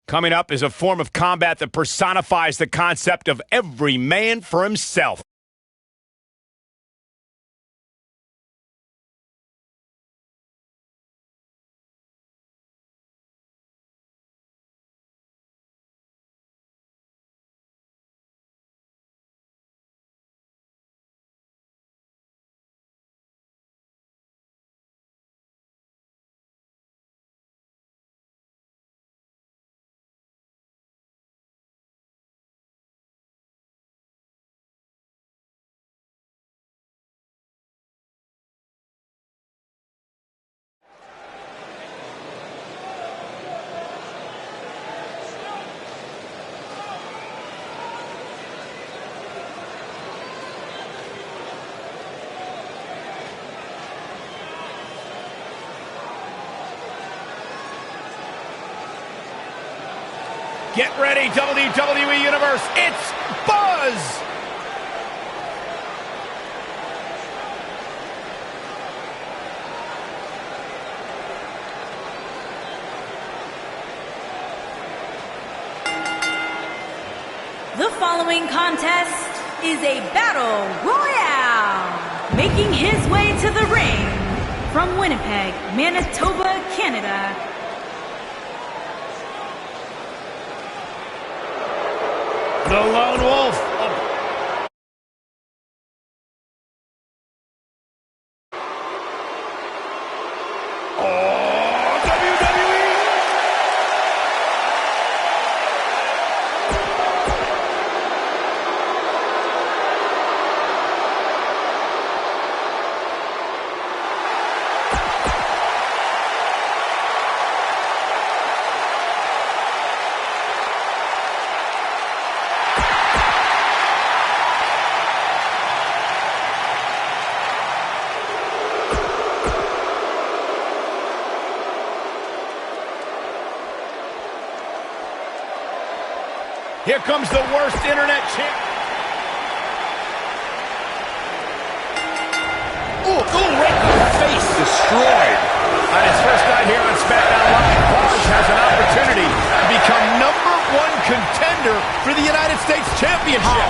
Coming up is a form of combat that personifies the concept of every man for himself. Get ready, WWE Universe. It's Buzz! The following contest is a battle royale. Making his way to the ring from Winnipeg, Manitoba, Canada. The Lone Wolf. Here comes the worst internet champ. Ooh, right in the face. Destroyed. On his first night here on SmackDown Live, Buzz has an opportunity to become #1 contender for the United States Championship.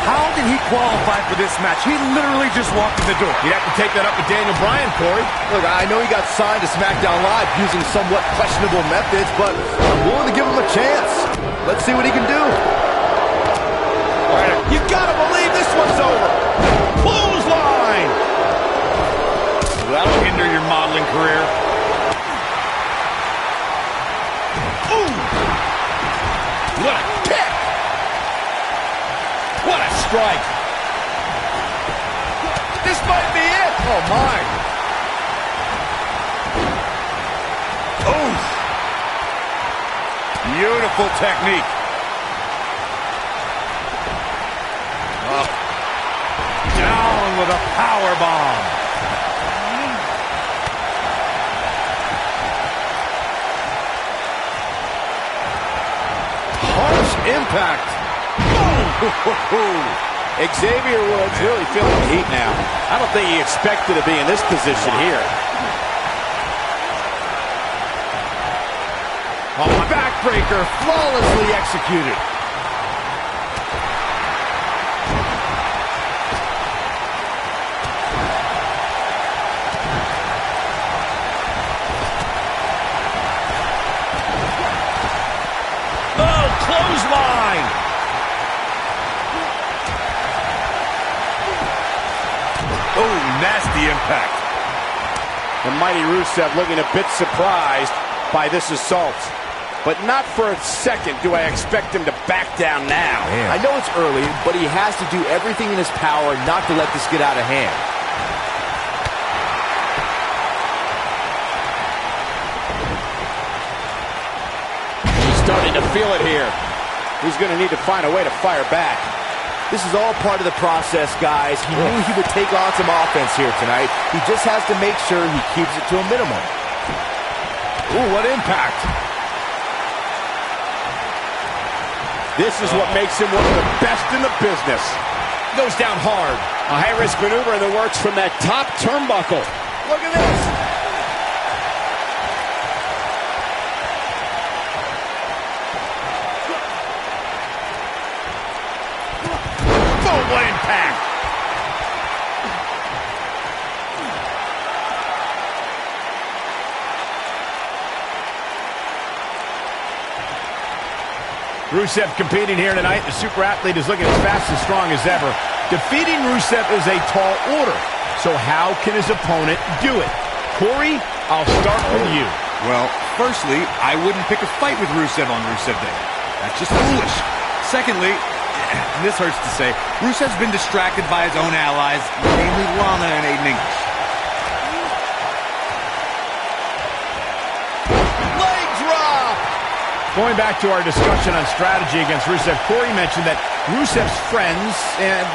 How did he qualify for this match? He literally just walked in the door. You'd have to take that up with Daniel Bryan, Corey. Look, I know he got signed to SmackDown Live using somewhat questionable methods, but I'm willing to give him a chance. Let's see what he can do. You gotta believe this one's over. Clothesline. That'll hinder your modeling career. Ooh. What a kick. What a strike. This might be it. Oh, my. Oof. Beautiful technique. Down with a power bomb. Harsh impact. Xavier Woods really feeling the heat now. I don't think he expected to be in this position here. Oh, backbreaker flawlessly executed. Clothesline. Oh, nasty impact. The mighty Rusev looking a bit surprised by this assault. But not for a second do I expect him to back down now. Man. I know it's early, but he has to do everything in his power not to let this get out of hand. He's starting to feel it here. He's going to need to find a way to fire back. This is all part of the process, guys. He knew he would take on some offense here tonight. He just has to make sure he keeps it to a minimum. Ooh, what impact. This is what makes him one of the best in the business. Goes down hard. A high-risk maneuver in the works from that top turnbuckle. Look at this. Rusev competing here tonight. The super athlete is looking as fast and strong as ever. Defeating Rusev is a tall order. So how can his opponent do it? Corey, I'll start with you. Well, firstly, I wouldn't pick a fight with Rusev on Rusev Day. That's just foolish. Secondly, and this hurts to say, Rusev's been distracted by his own allies, namely Lana and Aiden English. Leg drop! Going back to our discussion on strategy against Rusev, Corey mentioned that Rusev's friends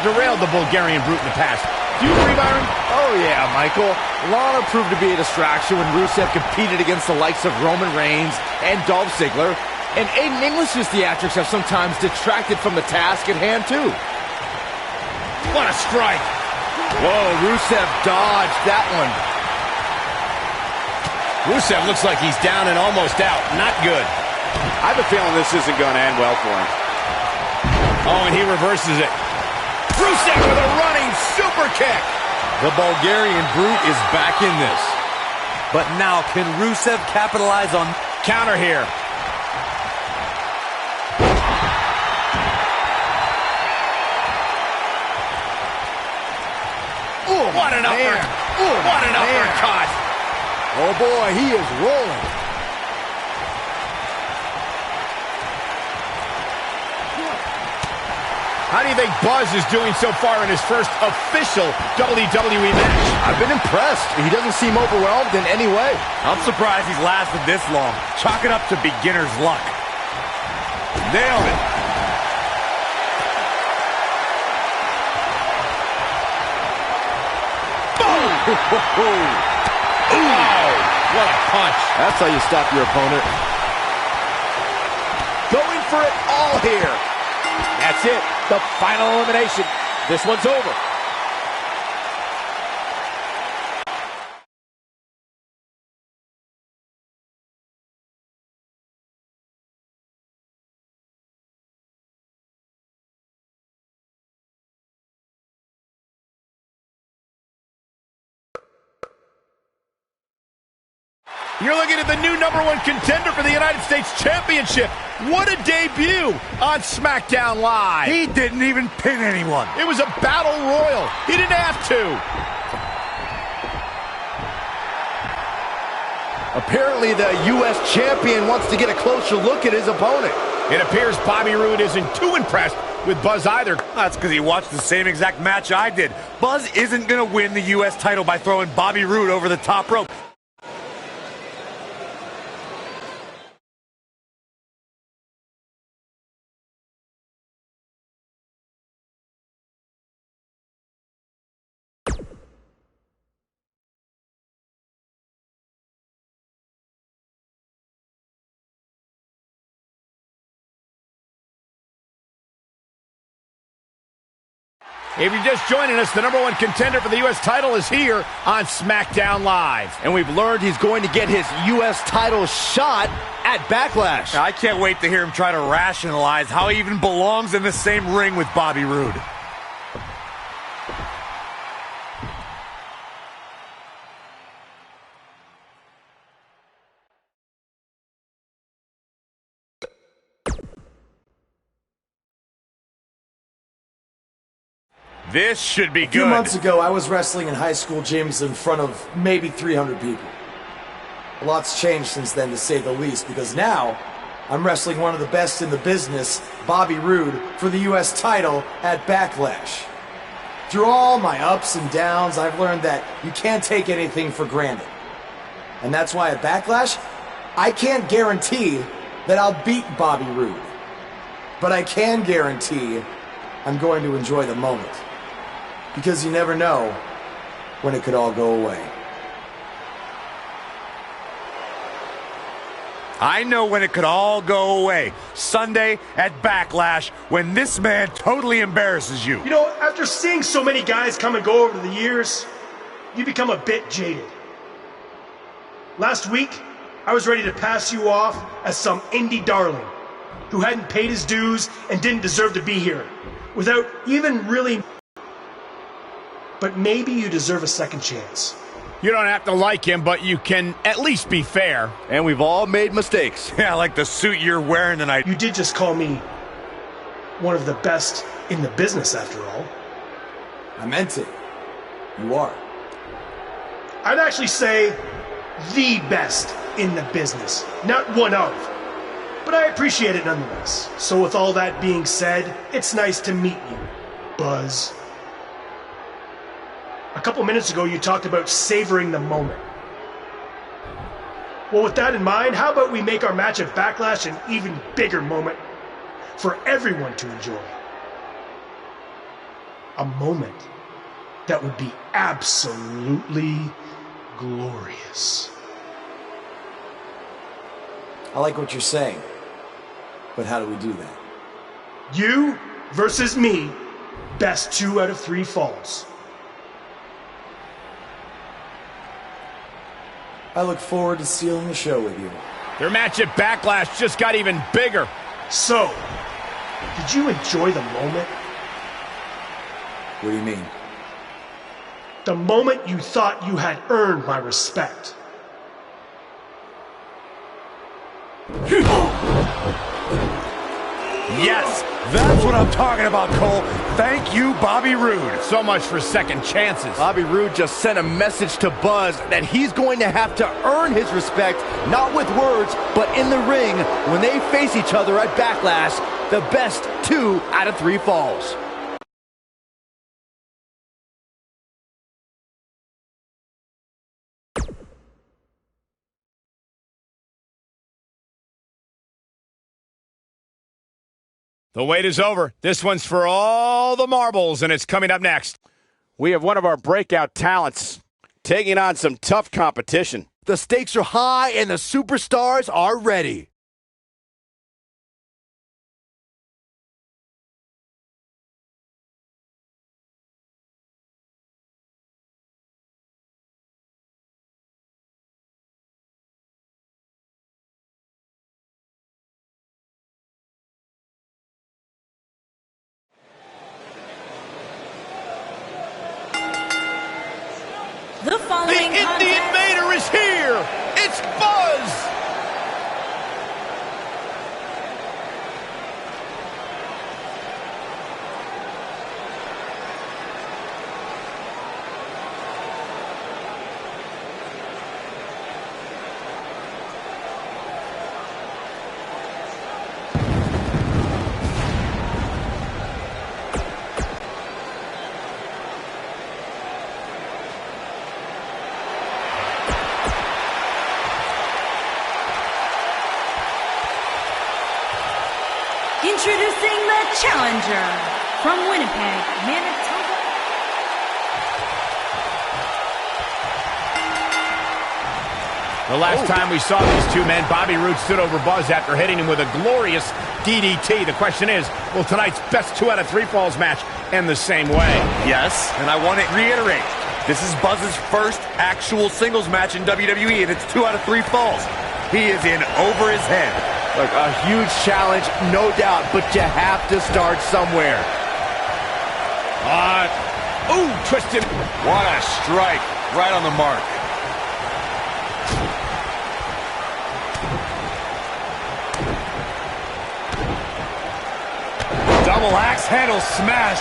derailed the Bulgarian Brute in the past. Do you agree, Byron? Oh, yeah, Michael. Lana proved to be a distraction when Rusev competed against the likes of Roman Reigns and Dolph Ziggler. And Aiden English's theatrics have sometimes detracted from the task at hand, too. What a strike! Whoa, Rusev dodged that one. Rusev looks like he's down and almost out. Not good. I have a feeling this isn't going to end well for him. Oh, and he reverses it. Rusev with a running super kick. The Bulgarian Brute is back in this. But now, can Rusev capitalize on... Counter here. Ooh, What an uppercut. What an uppercut. Oh, boy, he is rolling. How do you think Buzz is doing so far in his first official WWE match? I've been impressed. He doesn't seem overwhelmed in any way. I'm surprised he's lasted this long. Chalk it up to beginner's luck. Nailed it. Boom! Ooh, what a punch. That's how you stop your opponent. Going for it all here. That's it. The final elimination. This one's over. You're looking at the new #1 contender for the United States Championship. What a debut on SmackDown Live. He didn't even pin anyone. It was a battle royal. He didn't have to. Apparently, the U.S. champion wants to get a closer look at his opponent. It appears Bobby Roode isn't too impressed with Buzz either. That's because he watched the same exact match I did. Buzz isn't going to win the U.S. title by throwing Bobby Roode over the top rope. If you're just joining us, the #1 contender for the U.S. title is here on SmackDown Live. And we've learned he's going to get his U.S. title shot at Backlash. I can't wait to hear him try to rationalize how he even belongs in the same ring with Bobby Roode. This should be good. A few months ago, I was wrestling in high school gyms in front of maybe 300 people. A lot's changed since then, to say the least, because now I'm wrestling one of the best in the business, Bobby Roode, for the U.S. title at Backlash. Through all my ups and downs, I've learned that you can't take anything for granted. And that's why at Backlash, I can't guarantee that I'll beat Bobby Roode. But I can guarantee I'm going to enjoy the moment. Because you never know when it could all go away. I know when it could all go away. Sunday at Backlash, when this man totally embarrasses you. You know, after seeing so many guys come and go over the years, you become a bit jaded. Last week, I was ready to pass you off as some indie darling who hadn't paid his dues and didn't deserve to be here, without even really... But maybe you deserve a second chance. You don't have to like him, but you can at least be fair. And we've all made mistakes. Yeah, like the suit you're wearing tonight. You did just call me one of the best in the business after all. I meant it. You are. I'd actually say the best in the business, not one of. But I appreciate it nonetheless. So with all that being said, it's nice to meet you, Buzz. A couple minutes ago, you talked about savoring the moment. Well, with that in mind, how about we make our match at Backlash an even bigger moment for everyone to enjoy? A moment that would be absolutely glorious. I like what you're saying. But how do we do that? You versus me, best 2 out of 3 falls. I look forward to stealing the show with you. Their match at Backlash just got even bigger. So, did you enjoy the moment? What do you mean? The moment you thought you had earned my respect. Yes, that's what I'm talking about, Cole. Thank you, Bobby Roode. So much for second chances. Bobby Roode just sent a message to Buzz that he's going to have to earn his respect, not with words, but in the ring when they face each other at Backlash, the best 2 out of 3 falls. The wait is over. This one's for all the marbles, and it's coming up next. We have one of our breakout talents taking on some tough competition. The stakes are high and the superstars are ready. The following The Indie contest Invader is here! It's Buzz! Introducing the challenger from Winnipeg, Manitoba. The last time we saw these two men, Bobby Roode stood over Buzz after hitting him with a glorious DDT. The question is, will tonight's best 2 out of 3 falls match end the same way? Yes, and I want to reiterate, this is Buzz's first actual singles match in WWE, and it's 2 out of 3 falls. He is in over his head. Look, a huge challenge, no doubt, but you have to start somewhere. Twisted. What a strike, right on the mark. Double axe handle smash.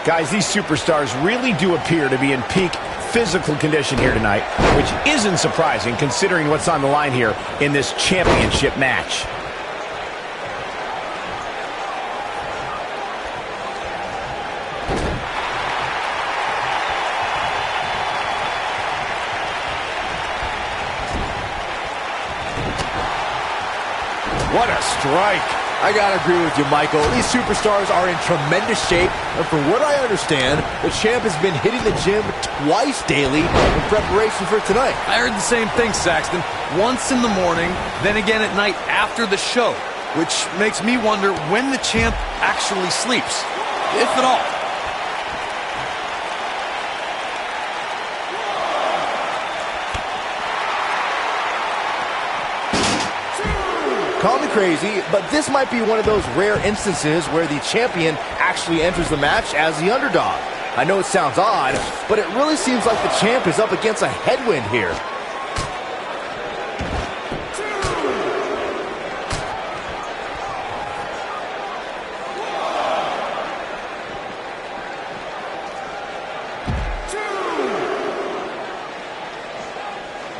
Guys, these superstars really do appear to be in peak physical condition here tonight, which isn't surprising considering what's on the line here in this championship match. What a strike. I gotta agree with you, Michael. These superstars are in tremendous shape, and from what I understand, the champ has been hitting the gym twice daily in preparation for tonight. I heard the same thing, Saxton. Once in the morning, then again at night after the show, which makes me wonder when the champ actually sleeps, if at all. Call me crazy, but this might be one of those rare instances where the champion actually enters the match as the underdog. I know it sounds odd, but it really seems like the champ is up against a headwind here.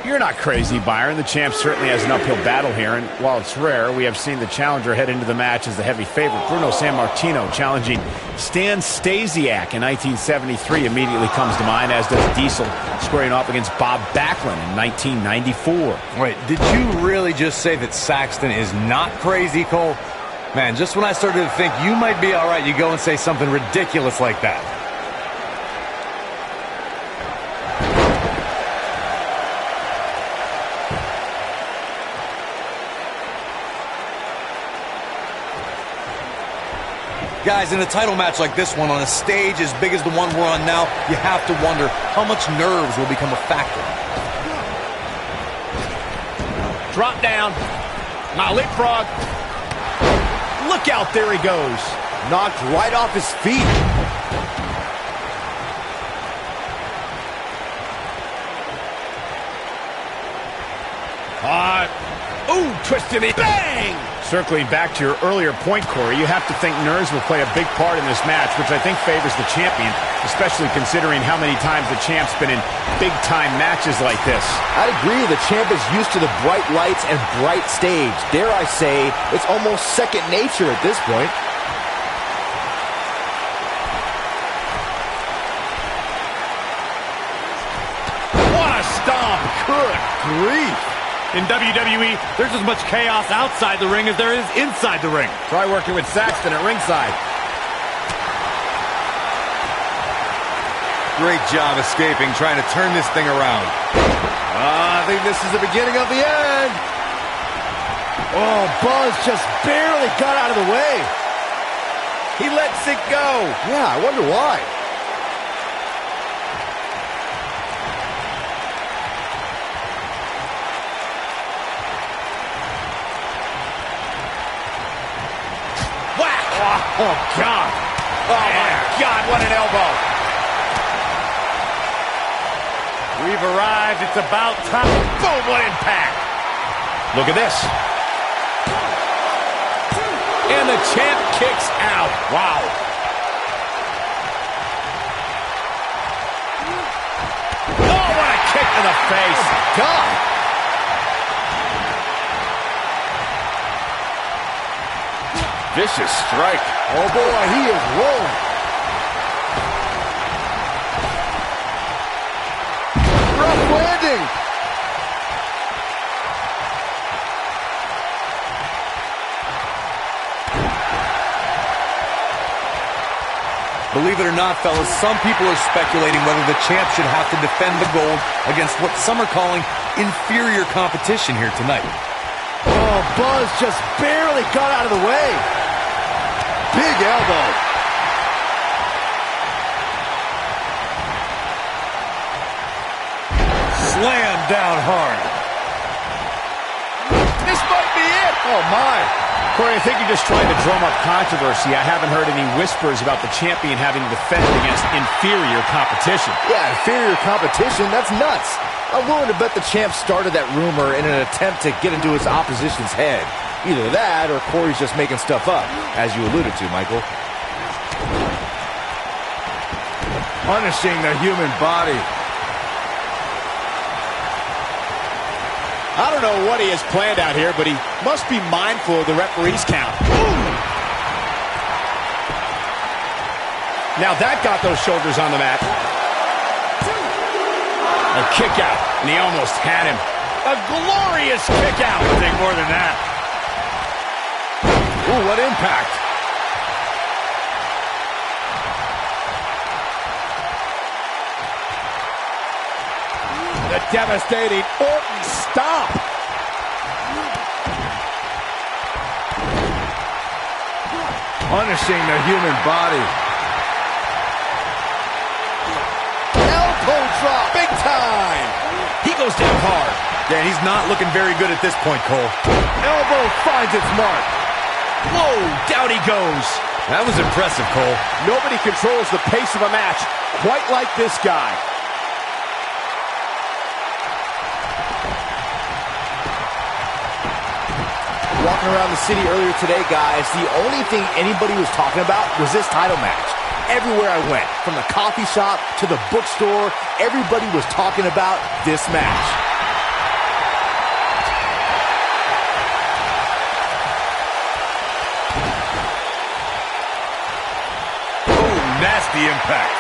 You're not crazy, Byron. The champ certainly has an uphill battle here, and while it's rare, we have seen the challenger head into the match as the heavy favorite. Bruno Sammartino challenging Stan Stasiak in 1973 immediately comes to mind, as does Diesel squaring off against Bob Backlund in 1994. Wait, did you really just say that Saxton is not crazy, Cole? Man, just when I started to think you might be all right, you go and say something ridiculous like that. Guys, in a title match like this one, on a stage as big as the one we're on now, you have to wonder how much nerves will become a factor. Drop down. Now leapfrog. Look out, there he goes. Knocked right off his feet. Ooh, twisted me. Bang! Circling back to your earlier point, Corey, you have to think nerves will play a big part in this match, which I think favors the champion, especially considering how many times the champ's been in big-time matches like this. I'd agree, the champ is used to the bright lights and bright stage. Dare I say, it's almost second nature at this point. What a stomp! Good grief! In WWE, there's as much chaos outside the ring as there is inside the ring. Try working with Saxton at ringside. Great job escaping, trying to turn this thing around. I think this is the beginning of the end. Oh, Buzz just barely got out of the way. He lets it go. Yeah, I wonder why. Oh, God. Oh, my God, what an elbow. We've arrived. It's about time. Boom, what impact. Look at this. And the champ kicks out. Wow. Oh, what a kick to the face. Oh, God. Vicious strike. Oh, boy, he is rolling. Rough landing. Believe it or not, fellas, some people are speculating whether the champ should have to defend the gold against what some are calling inferior competition here tonight. Oh, Buzz just barely got out of the way. Big elbow. Slam down hard. This might be it. Oh, my. Corey, I think you're just trying to drum up controversy. I haven't heard any whispers about the champion having to defend against inferior competition. Yeah, inferior competition, that's nuts. I'm willing to bet the champ started that rumor in an attempt to get into his opposition's head. Either that or Corey's just making stuff up, as you alluded to, Michael. Punishing the human body. I don't know what he has planned out here, but he must be mindful of the referee's count. Ooh. Now that got those shoulders on the mat. A kick out, and he almost had him. A glorious kick out. I think more than that. Ooh, what impact. The devastating Orton stomp. Punishing the human body. Elbow drop, big time. He goes down hard. Yeah, he's not looking very good at this point, Cole. Elbow finds its mark. Whoa, down he goes. That was impressive, Cole. Nobody controls the pace of a match quite like this guy. Walking around the city earlier today, guys, the only thing anybody was talking about was this title match. Everywhere I went, from the coffee shop to the bookstore, everybody was talking about this match. Oh, nasty impact.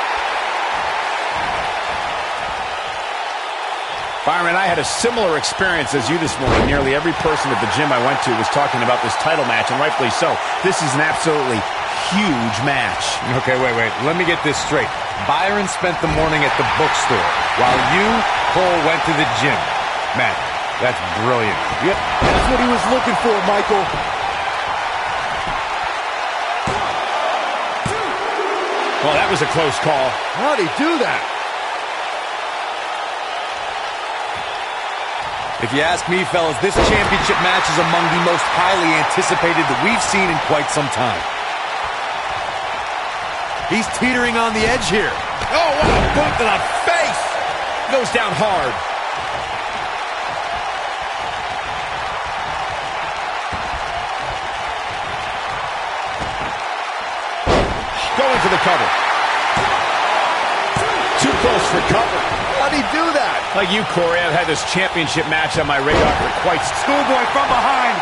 Byron, I had a similar experience as you this morning. Nearly every person at the gym I went to was talking about this title match, and rightfully so. This is an absolutely huge match. Okay, wait. Let me get this straight. Byron spent the morning at the bookstore, while you, Cole, went to the gym. Man, that's brilliant. Yep, that's what he was looking for, Michael. Well, that was a close call. How'd he do that? If you ask me, fellas, this championship match is among the most highly anticipated that we've seen in quite some time. He's teetering on the edge here. Oh, what a boot to the face! Goes down hard. Going for the cover. Too close for cover. How'd he do that? Like you, Corey, I've had this championship match on my radar for quite some time. Schoolboy from behind.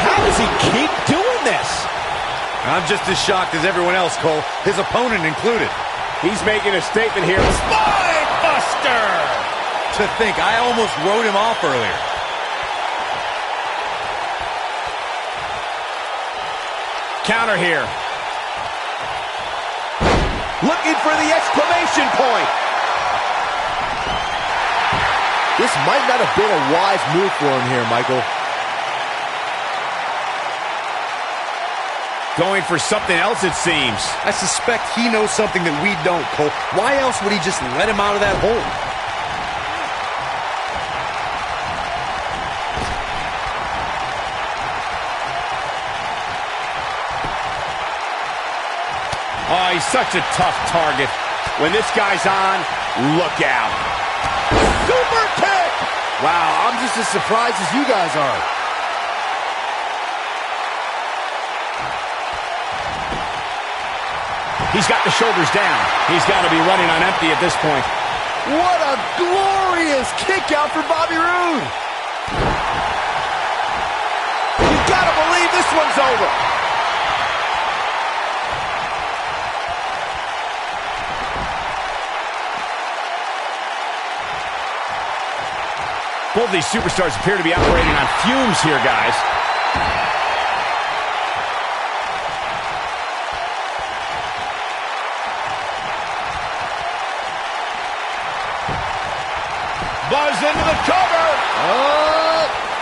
How does he keep doing this? I'm just as shocked as everyone else, Cole, his opponent included. He's making a statement here. Spine buster! To think, I almost wrote him off earlier. Counter here. Looking for the exclamation point. This might not have been a wise move for him here, Michael. Going for something else, it seems. I suspect he knows something that we don't, Cole. Why else would he just let him out of that hole? Oh, he's such a tough target. When this guy's on, look out. Super kick! Wow, I'm just as surprised as you guys are. He's got the shoulders down. He's got to be running on empty at this point. What a glorious kick out for Bobby Roode. You gotta believe this one's over. Both these superstars appear to be operating on fumes here, guys. Buzz into the cover.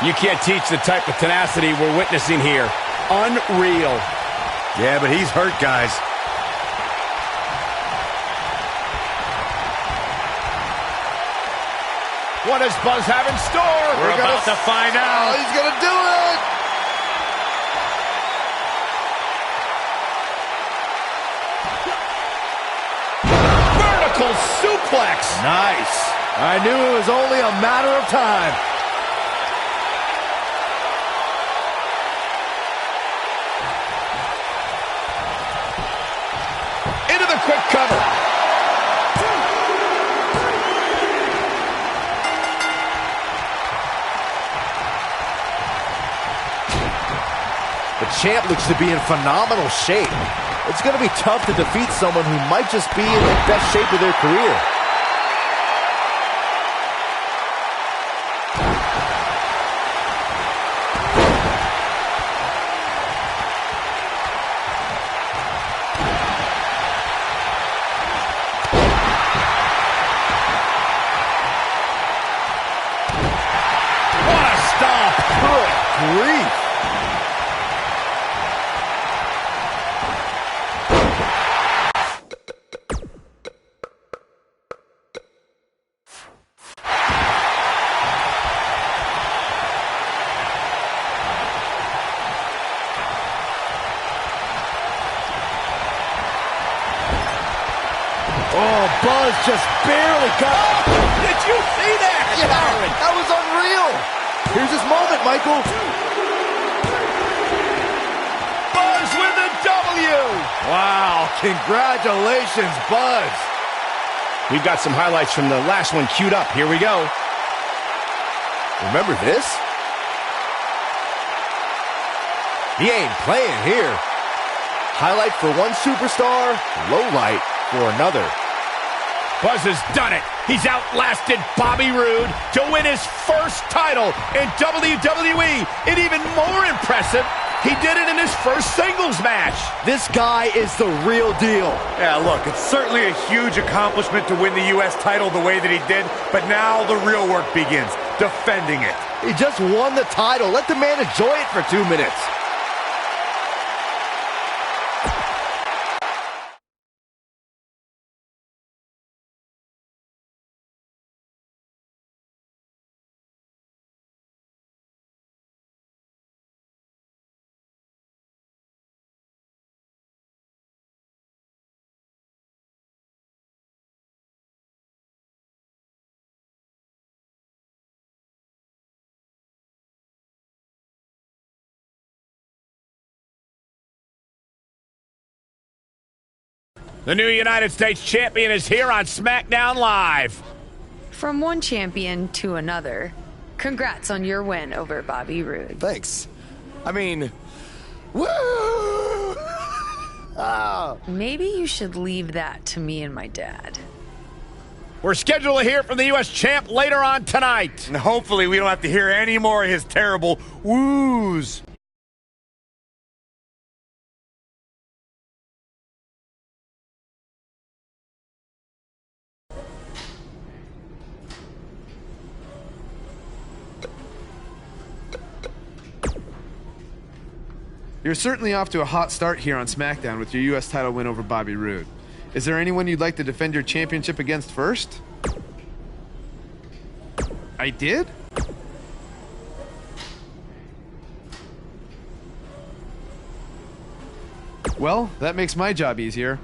You can't teach the type of tenacity we're witnessing here. Unreal. Yeah, but he's hurt, guys. What does Buzz have in store? We're about to find out. He's gonna do it. Vertical suplex. Nice. I knew it was only a matter of time. Into the quick cover. The champ looks to be in phenomenal shape. It's going to be tough to defeat someone who might just be in the best shape of their career. What a stomp. Good grief. Oh, Buzz just barely got... Did you see that? Yeah, that was unreal. Here's his moment, Michael. Buzz with a W. Wow, congratulations, Buzz. We've got some highlights from the last one queued up. Here we go. Remember this? He ain't playing here. Highlight for one superstar, low light for another. Buzz has done it. He's outlasted Bobby Roode to win his first title in WWE. And even more impressive, he did it in his first singles match. This guy is the real deal. Yeah, look, it's certainly a huge accomplishment to win the U.S. title the way that he did, but now the real work begins, defending it. He just won the title. Let the man enjoy it for 2 minutes. The new United States champion is here on SmackDown Live. From one champion to another, congrats on your win over Bobby Roode. Thanks. I mean, woo! Oh. Maybe you should leave that to me and my dad. We're scheduled to hear from the U.S. champ later on tonight. And hopefully we don't have to hear any more of his terrible woos. You're certainly off to a hot start here on SmackDown with your U.S. title win over Bobby Roode. Is there anyone you'd like to defend your championship against first? I did? Well, that makes my job easier.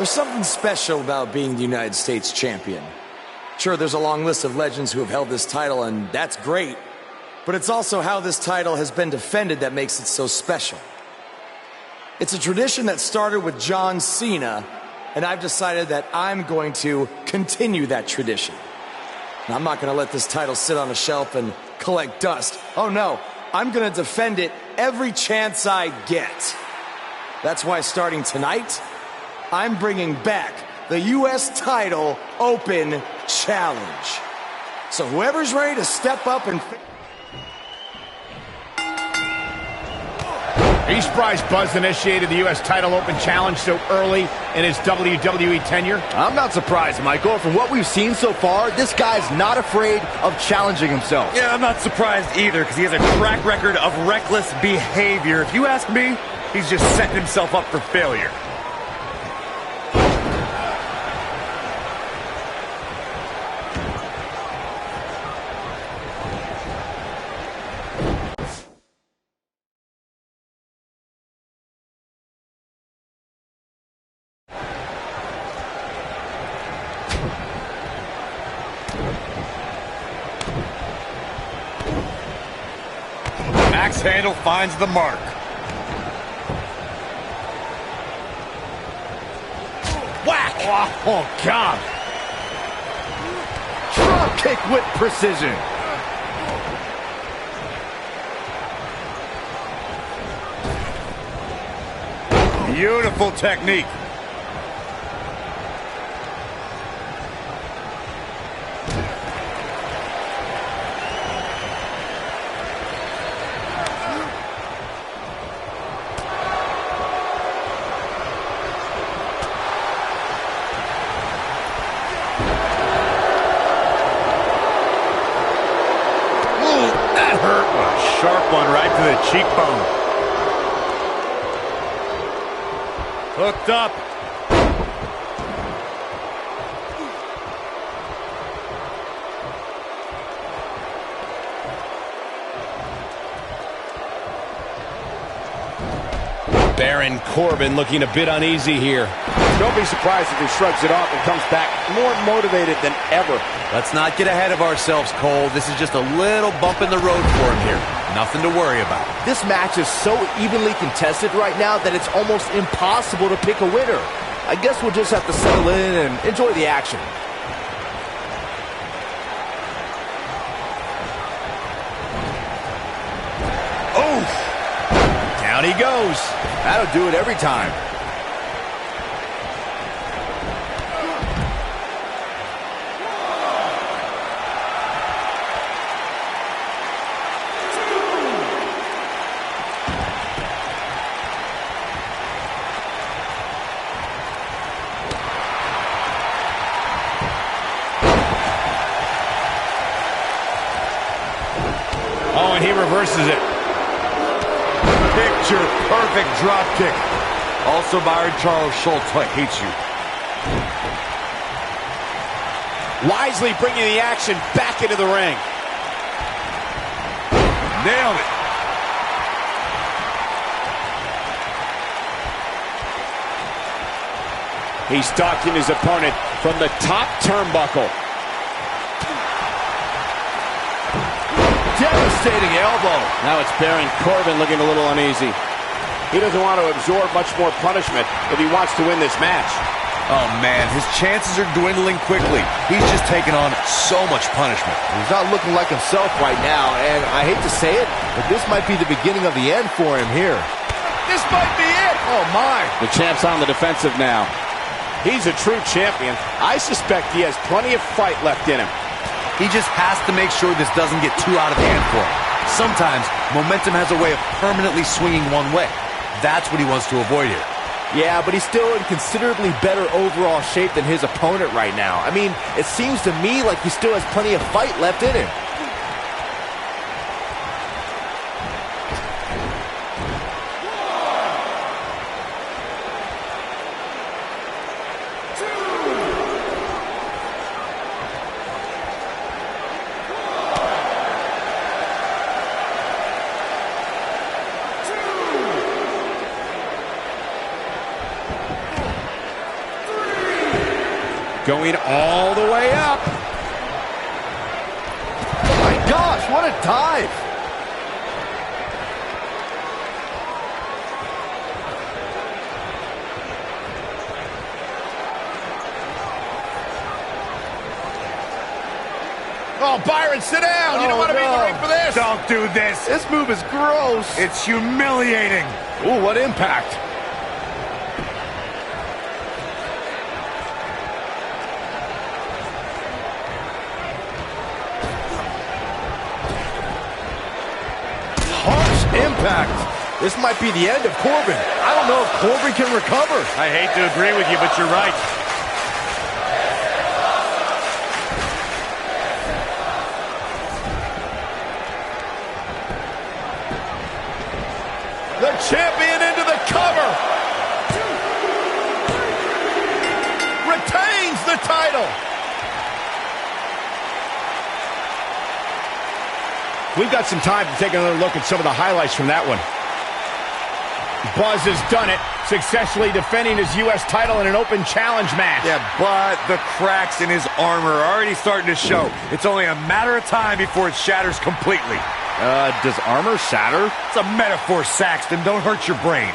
There's something special about being the United States champion. Sure, there's a long list of legends who have held this title, and that's great. But it's also how this title has been defended that makes it so special. It's a tradition that started with John Cena, and I've decided that I'm going to continue that tradition. And I'm not going to let this title sit on a shelf and collect dust. Oh no, I'm going to defend it every chance I get. That's why starting tonight, I'm bringing back the U.S. Title Open Challenge. So whoever's ready to step up and... Are you surprised Buzz initiated the U.S. title open challenge so early in his WWE tenure? I'm not surprised, Michael. From what we've seen so far, this guy's not afraid of challenging himself. Yeah, I'm not surprised either, because he has a track record of reckless behavior. If you ask me, he's just setting himself up for failure. Axe handle finds the mark. Whack! Oh, God. Drop kick with precision. Beautiful technique. Sharp one right to the cheekbone. Hooked up. Baron Corbin looking a bit uneasy here. Don't be surprised if he shrugs it off and comes back more motivated than ever. Let's not get ahead of ourselves, Cole. This is just a little bump in the road for him here. Nothing to worry about. This match is so evenly contested right now that it's almost impossible to pick a winner. I guess we'll just have to settle in and enjoy the action. Oh! Down he goes. That'll do it every time. Oh, and he reverses it. Picture perfect drop kick. Also, Byron Charles Schultz, I hate you. Wisely bringing the action back into the ring. Nailed it. He's stalking his opponent from the top turnbuckle. Devastating elbow. Now it's Baron Corbin looking a little uneasy. He doesn't want to absorb much more punishment if he wants to win this match. Oh, man, his chances are dwindling quickly. He's just taking on so much punishment. He's not looking like himself right now, and I hate to say it, but this might be the beginning of the end for him here. This might be it. Oh, my. The champ's on the defensive now. He's a true champion. I suspect he has plenty of fight left in him. He just has to make sure this doesn't get too out of hand for him. Sometimes, momentum has a way of permanently swinging one way. That's what he wants to avoid here. Yeah, but he's still in considerably better overall shape than his opponent right now. I mean, it seems to me like he still has plenty of fight left in him. Going all the way up. Oh my gosh, what a dive! Oh, Byron, sit down. You don't want to be in the ring for this. Don't do this. This move is gross. It's humiliating. Ooh, what impact. Harsh impact. This might be the end of Corbin. I don't know if Corbin can recover. I hate to agree with you, but you're right. The champion into the cover. Retains the title. We've got some time to take another look at some of the highlights from that one. Buzz has done it, successfully defending his U.S. title in an open challenge match. Yeah, but the cracks in his armor are already starting to show. It's only a matter of time before it shatters completely. Does armor shatter? It's a metaphor, Saxton. Don't hurt your brain.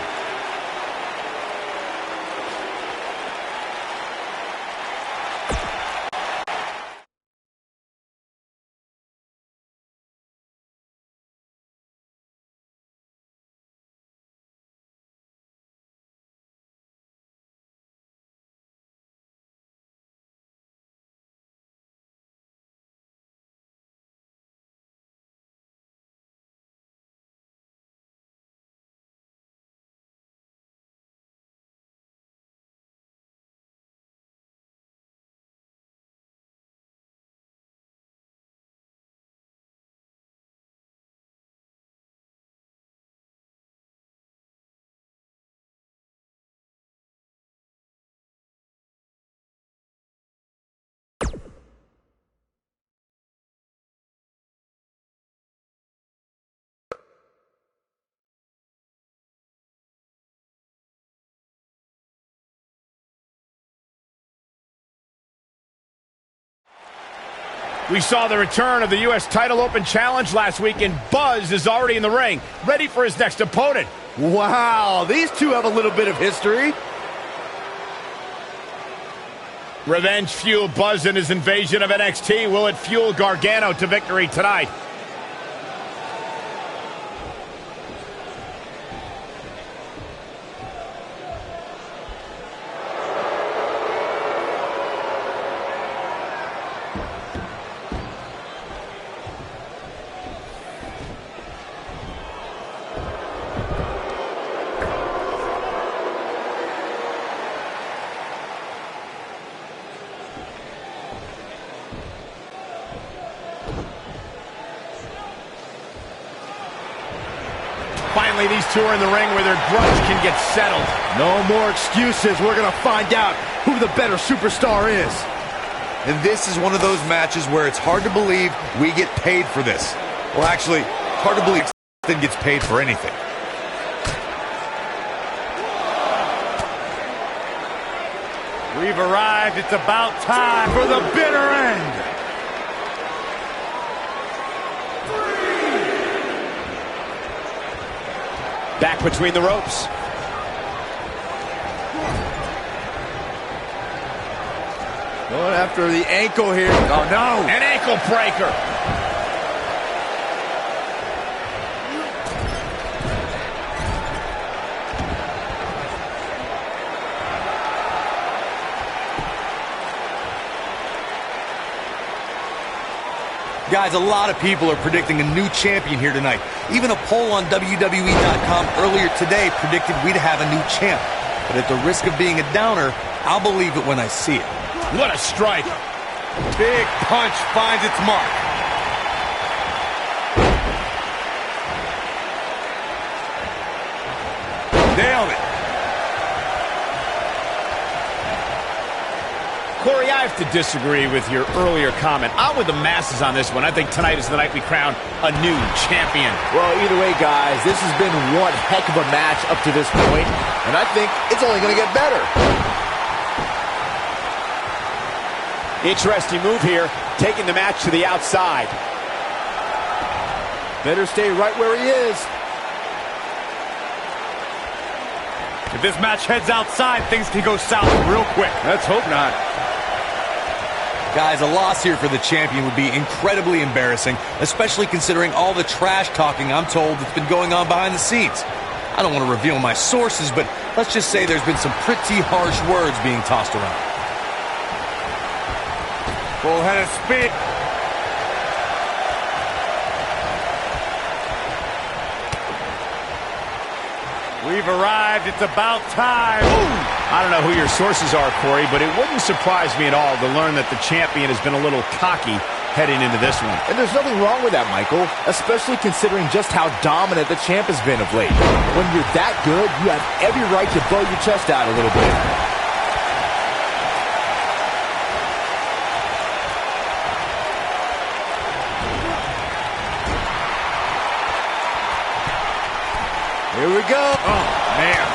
We saw the return of the U.S. title open challenge last week, and Buzz is already in the ring, ready for his next opponent. Wow, these two have a little bit of history. Revenge fueled Buzz in his invasion of NXT. Will it fuel Gargano to victory tonight? Finally, these two are in the ring where their grudge can get settled. No more excuses. We're going to find out who the better superstar is. And this is one of those matches where it's hard to believe we get paid for this. Well, actually, hard to believe Saxton gets paid for anything. We've arrived. It's about time for the bitter end. Back between the ropes. Going after the ankle here. Oh, no. An ankle breaker. Guys, a lot of people are predicting a new champion here tonight. Even a poll on WWE.com earlier today predicted we'd have a new champ. But at the risk of being a downer, I'll believe it when I see it. What a strike. Big punch finds its mark. Nailed it. Corey, I have to disagree with your earlier comment. I'm with the masses on this one. I think tonight is the night we crown a new champion. Well, either way, guys, this has been one heck of a match up to this point, and I think it's only going to get better. Interesting move here, taking the match to the outside. Better stay right where he is. If this match heads outside, things can go south real quick. Let's hope not. Guys, a loss here for the champion would be incredibly embarrassing, especially considering all the trash talking I'm told that's been going on behind the scenes. I don't want to reveal my sources, but let's just say there's been some pretty harsh words being tossed around. Full head of speed. We've arrived. It's about time. I don't know who your sources are, Corey, but it wouldn't surprise me at all to learn that the champion has been a little cocky heading into this one. And there's nothing wrong with that, Michael, especially considering just how dominant the champ has been of late. When you're that good, you have every right to blow your chest out a little bit. Here we go. Oh, man.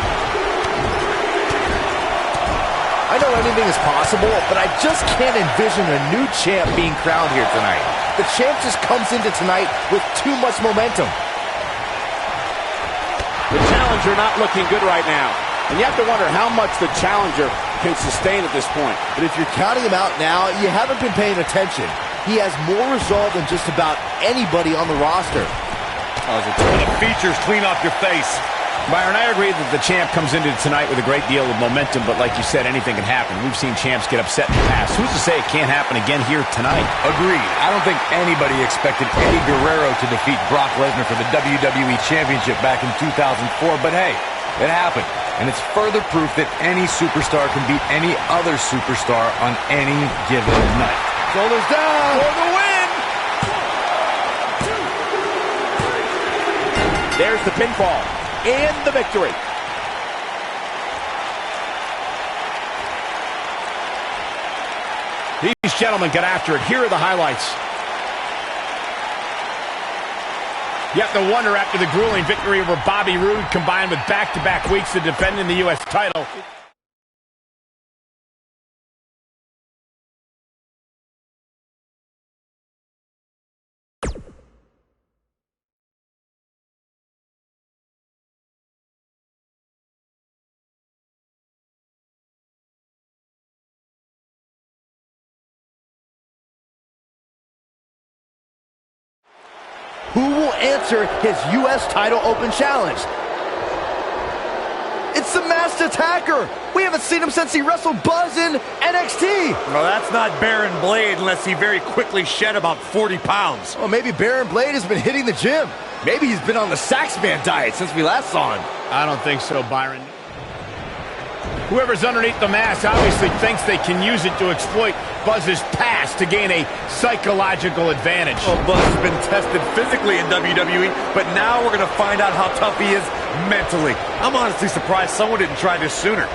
I know anything is possible, but I just can't envision a new champ being crowned here tonight. The champ just comes into tonight with too much momentum. The challenger not looking good right now. And you have to wonder how much the challenger can sustain at this point. But if you're counting him out now, you haven't been paying attention. He has more resolve than just about anybody on the roster. The features clean off your face. Byron, I agree that the champ comes into tonight with a great deal of momentum, but like you said, anything can happen. We've seen champs get upset in the past. Who's to say it can't happen again here tonight? Agreed. I don't think anybody expected Eddie Guerrero to defeat Brock Lesnar for the WWE Championship back in 2004, but hey, it happened. And it's further proof that any superstar can beat any other superstar on any given night. Shoulders down for the win! There's the pinfall and the victory. These gentlemen get after it. Here are the highlights. You have to wonder, after the grueling victory over Bobby Roode, combined with back-to-back weeks of defending the U.S. title, Who will answer his U.S. title open challenge? It's the Masked Attacker! We haven't seen him since he wrestled Buzz in NXT! Well, that's not Baron Blade unless he very quickly shed about 40 pounds. Well, maybe Baron Blade has been hitting the gym. Maybe he's been on the Saxman diet since we last saw him. I don't think so, Byron. Whoever's underneath the mask obviously thinks they can use it to exploit Buzz's past to gain a psychological advantage. Well, Buzz has been tested physically in WWE, but now we're going to find out how tough he is mentally. I'm honestly surprised someone didn't try this sooner.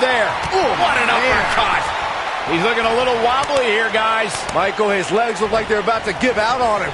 There. Ooh, what an uppercut. He's looking a little wobbly here, guys. Michael, his legs look like they're about to give out on him.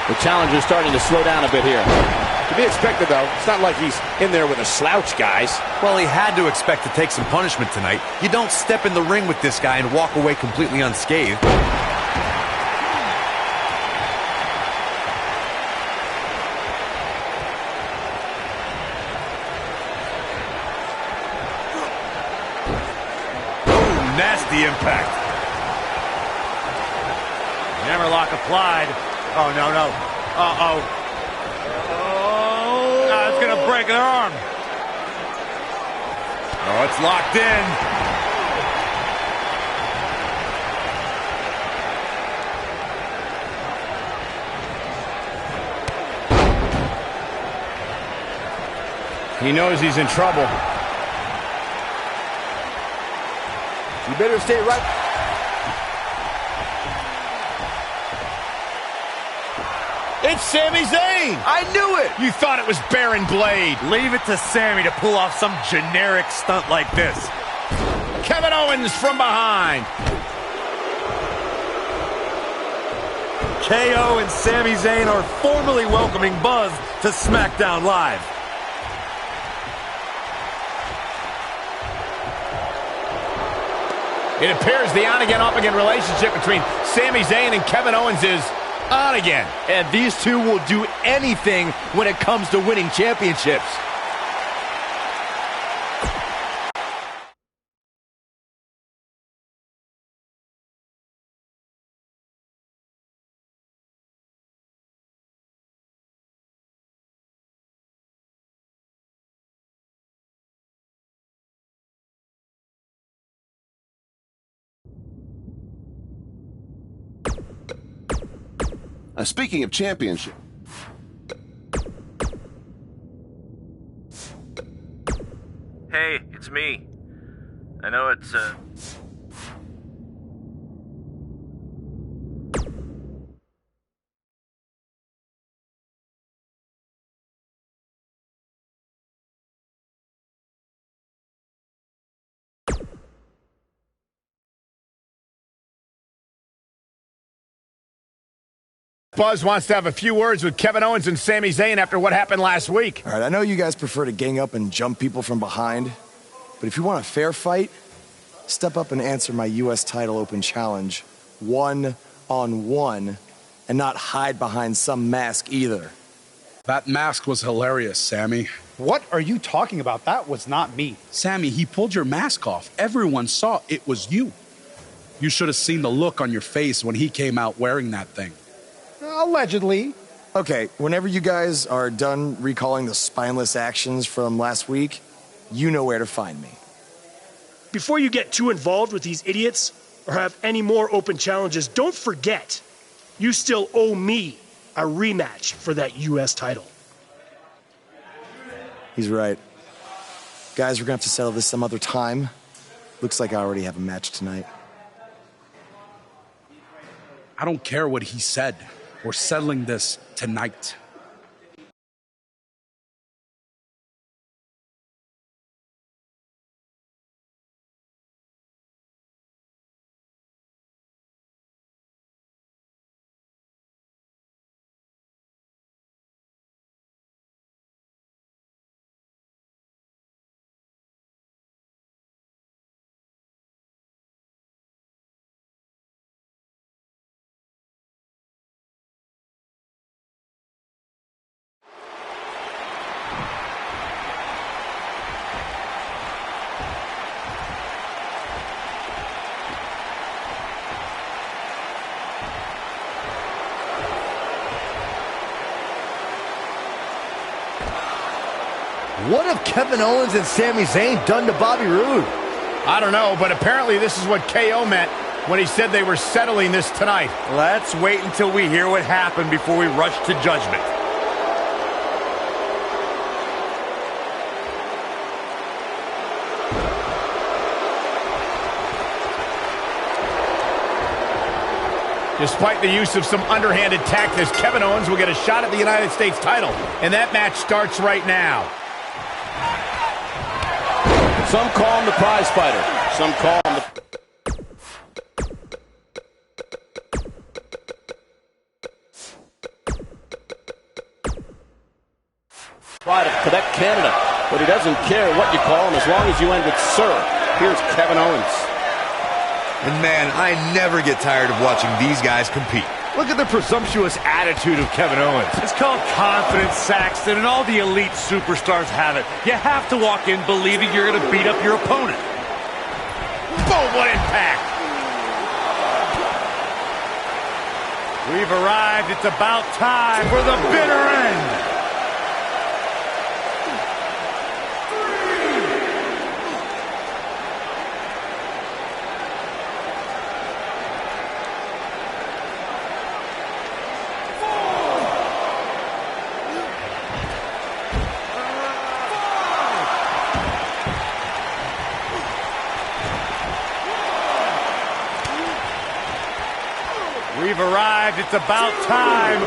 The challenger's starting to slow down a bit here. To be expected, though. It's not like he's in there with a slouch, guys. Well, he had to expect to take some punishment tonight. You don't step in the ring with this guy and walk away completely unscathed. Ooh, nasty impact. Hammerlock applied. Oh, no, no. Uh-oh. Oh, it's going to break their arm. Oh, it's locked in. He knows he's in trouble. You better stay right. It's Sami Zayn. I knew it. You thought it was Baron Blade. Leave it to Sammy to pull off some generic stunt like this. Kevin Owens from behind. KO and Sami Zayn are formally welcoming Buzz to SmackDown Live. It appears the on-again, off-again relationship between Sami Zayn and Kevin Owens is on again. And these two will do anything when it comes to winning championships. Speaking of championship. Hey, it's me. I know it's, Buzz wants to have a few words with Kevin Owens and Sami Zayn after what happened last week. All right, I know you guys prefer to gang up and jump people from behind, but if you want a fair fight, step up and answer my U.S. title open challenge one-on-one and not hide behind some mask either. That mask was hilarious, Sammy. What are you talking about? That was not me. Sammy, he pulled your mask off. Everyone saw it was you. You should have seen the look on your face when he came out wearing that thing. Allegedly. Okay, whenever you guys are done recalling the spineless actions from last week, you know where to find me. Before you get too involved with these idiots or have any more open challenges, don't forget, you still owe me a rematch for that U.S. title. He's right. Guys, we're gonna have to settle this some other time. Looks like I already have a match tonight. I don't care what he said. We're settling this tonight. What have Kevin Owens and Sami Zayn done to Bobby Roode? I don't know, but apparently this is what KO meant when he said they were settling this tonight. Let's wait until we hear what happened before we rush to judgment. Despite the use of some underhanded tactics, Kevin Owens will get a shot at the United States title, and that match starts right now. Some call him the prize fighter. Some call him the... Try to protect Canada, but he doesn't care what you call him as long as you end with sir. Here's Kevin Owens. And man, I never get tired of watching these guys compete. Look at the presumptuous attitude of Kevin Owens. It's called confidence, Saxton, and all the elite superstars have it. You have to walk in believing you're going to beat up your opponent. Boom, what impact! We've arrived. It's about time for the bitter end. We've arrived. It's about time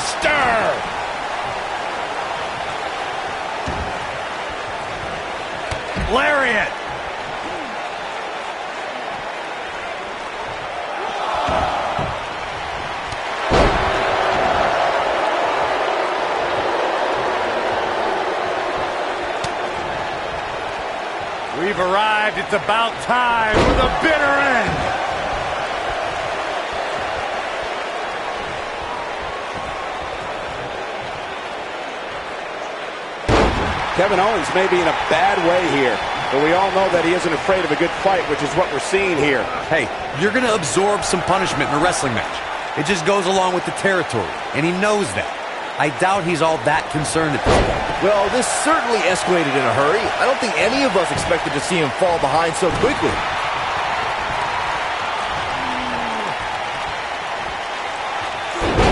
Buster! Lariat! We've arrived. It's about time for the bitter end. Kevin Owens may be in a bad way here, but we all know that he isn't afraid of a good fight, which is what we're seeing here. Hey, you're going to absorb some punishment in a wrestling match. It just goes along with the territory, and he knows that. I doubt he's all that concerned at this point. Well, this certainly escalated in a hurry. I don't think any of us expected to see him fall behind so quickly.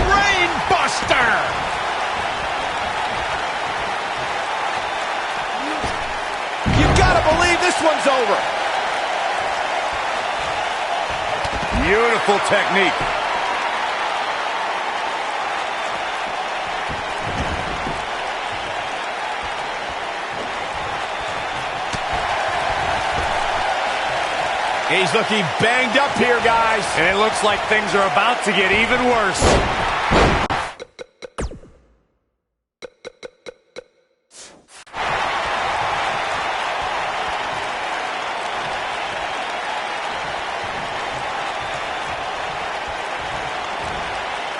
Brain Buster! You've got to believe this one's over. Beautiful technique. He's looking banged up here, guys. And it looks like things are about to get even worse.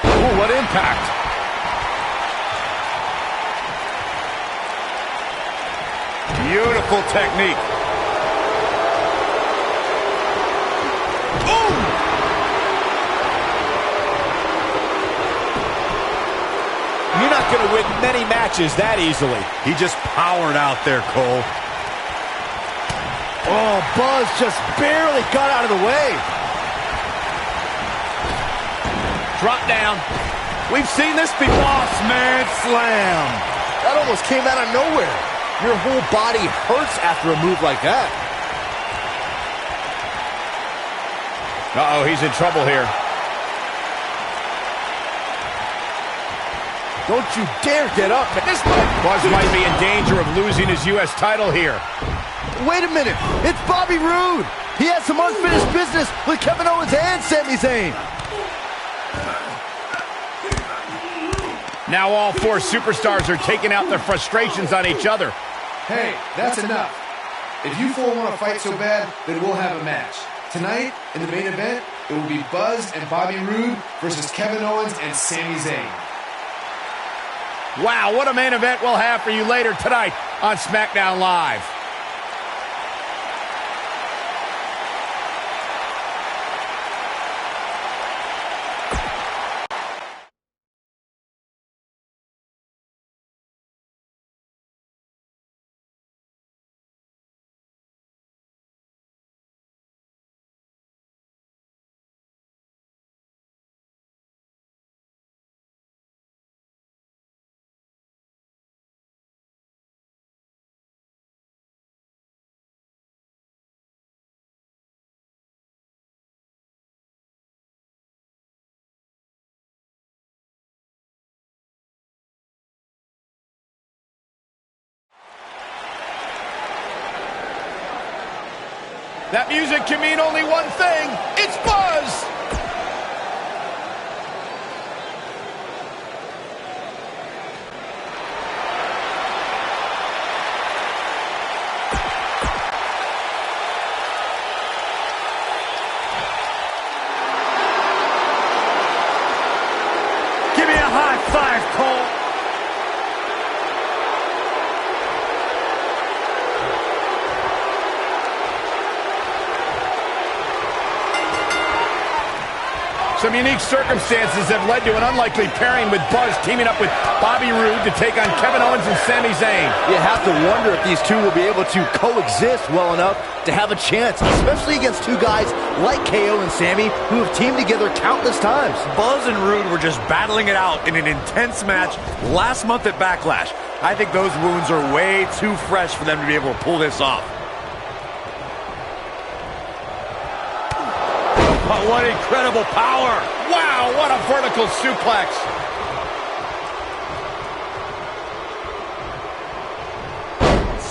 Ooh, what impact. Beautiful technique. You're not going to win many matches that easily. He just powered out there, Cole. Oh, Buzz just barely got out of the way. Drop down. We've seen this before. Boss man slam. That almost came out of nowhere. Your whole body hurts after a move like that. Uh-oh, he's in trouble here. Don't you dare get up. Buzz might be in danger of losing his U.S. title here. Wait a minute. It's Bobby Roode. He has some unfinished business with Kevin Owens and Sami Zayn. Now all four superstars are taking out their frustrations on each other. Hey, that's enough. If you four want to fight so bad, then we'll have a match. Tonight, in the main event, it will be Buzz and Bobby Roode versus Kevin Owens and Sami Zayn. Wow, what a main event we'll have for you later tonight on SmackDown Live. That music can mean only one thing. It's Buzz! Give me a high five, Cole. Some unique circumstances have led to an unlikely pairing with Buzz teaming up with Bobby Roode to take on Kevin Owens and Sami Zayn. You have to wonder if these two will be able to coexist well enough to have a chance, especially against two guys like KO and Sami who have teamed together countless times. Buzz and Roode were just battling it out in an intense match last month at Backlash. I think those wounds are way too fresh for them to be able to pull this off. But what incredible power! Wow, what a vertical suplex!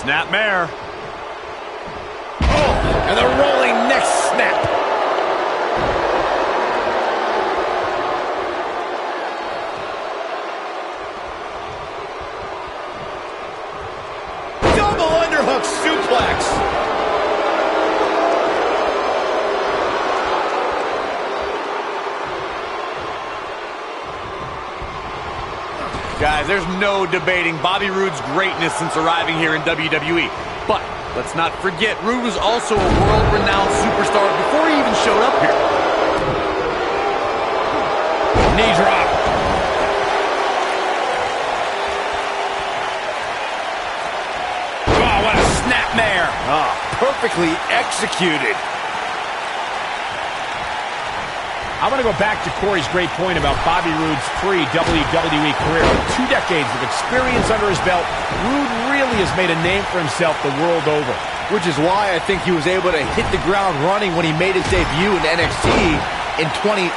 Snapmare. Oh, and the rolling neck snap. Double underhook suplex. Guys, there's no debating Bobby Roode's greatness since arriving here in WWE. But let's not forget, Roode was also a world-renowned superstar before he even showed up here. Knee drop. Oh, what a snapmare. Oh, perfectly executed. I'm going to go back to Corey's great point about Bobby Roode's pre-WWE career. With 2 decades of experience under his belt, Roode really has made a name for himself the world over. Which is why I think he was able to hit the ground running when he made his debut in NXT in 2016.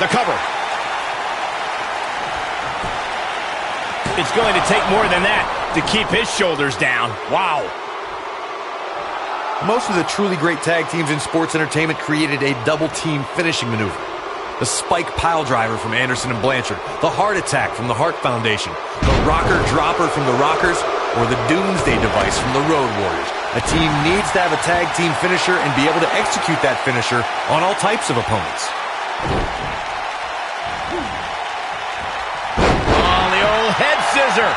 The cover. It's going to take more than that to keep his shoulders down. Wow. Most of the truly great tag teams in sports entertainment created a double-team finishing maneuver. The spike pile driver from Anderson and Blanchard, the heart attack from the Hart Foundation, the rocker dropper from the Rockers, or the Doomsday device from the Road Warriors. A team needs to have a tag team finisher and be able to execute that finisher on all types of opponents. On the old head scissor.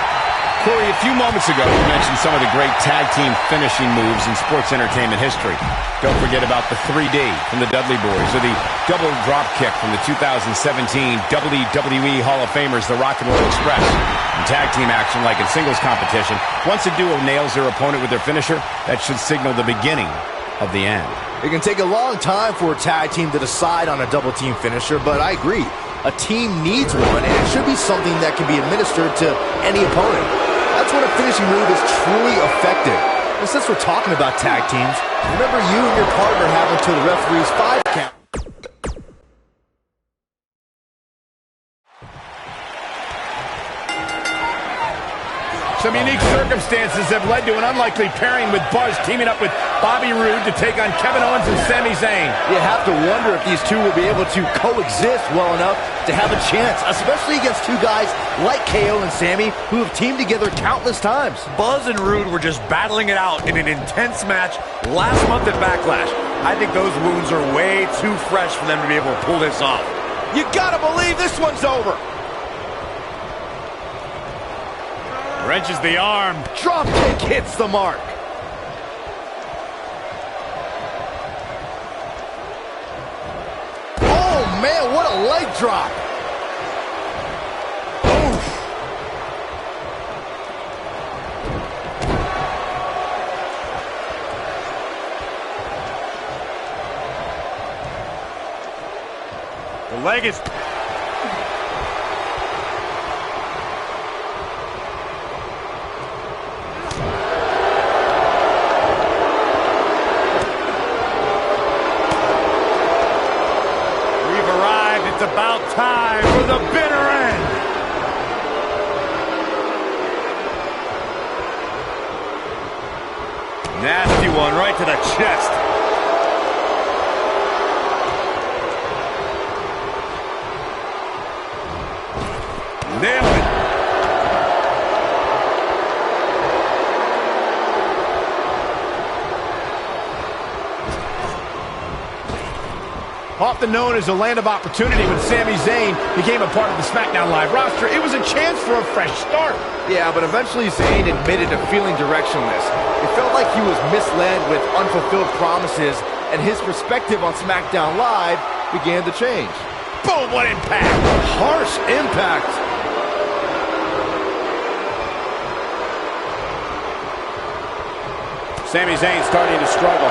Corey, a few moments ago, you mentioned some of the great tag team finishing moves in sports entertainment history. Don't forget about the 3D from the Dudley Boys, or the double drop kick from the 2017 WWE Hall of Famers, the Rock and Roll Express. In tag team action, like in singles competition, once a duo nails their opponent with their finisher, that should signal the beginning of the end. It can take a long time for a tag team to decide on a double team finisher, but I agree. A team needs one, and it should be something that can be administered to any opponent. That's when a finishing move is truly effective. And since we're talking about tag teams, remember you and your partner have until the referee's 5 count. Some unique circumstances have led to an unlikely pairing with Buzz teaming up with Bobby Roode to take on Kevin Owens and Sami Zayn. You have to wonder if these two will be able to coexist well enough to have a chance, especially against two guys like KO and Sami who have teamed together countless times. Buzz and Roode were just battling it out in an intense match last month at Backlash. I think those wounds are way too fresh for them to be able to pull this off. You gotta believe this one's over. Wrenches the arm. Drop kick hits the mark. Oh, man, what a leg drop. Oof. The leg is... about time for the bitter end. Nasty one right to the chest. Nailed it. Often known as a land of opportunity, when Sami Zayn became a part of the SmackDown Live roster, it was a chance for a fresh start. Yeah, but eventually Zayn admitted to feeling directionless. It felt like he was misled with unfulfilled promises, and his perspective on SmackDown Live began to change. Boom, what impact! Harsh impact. Sami Zayn starting to struggle.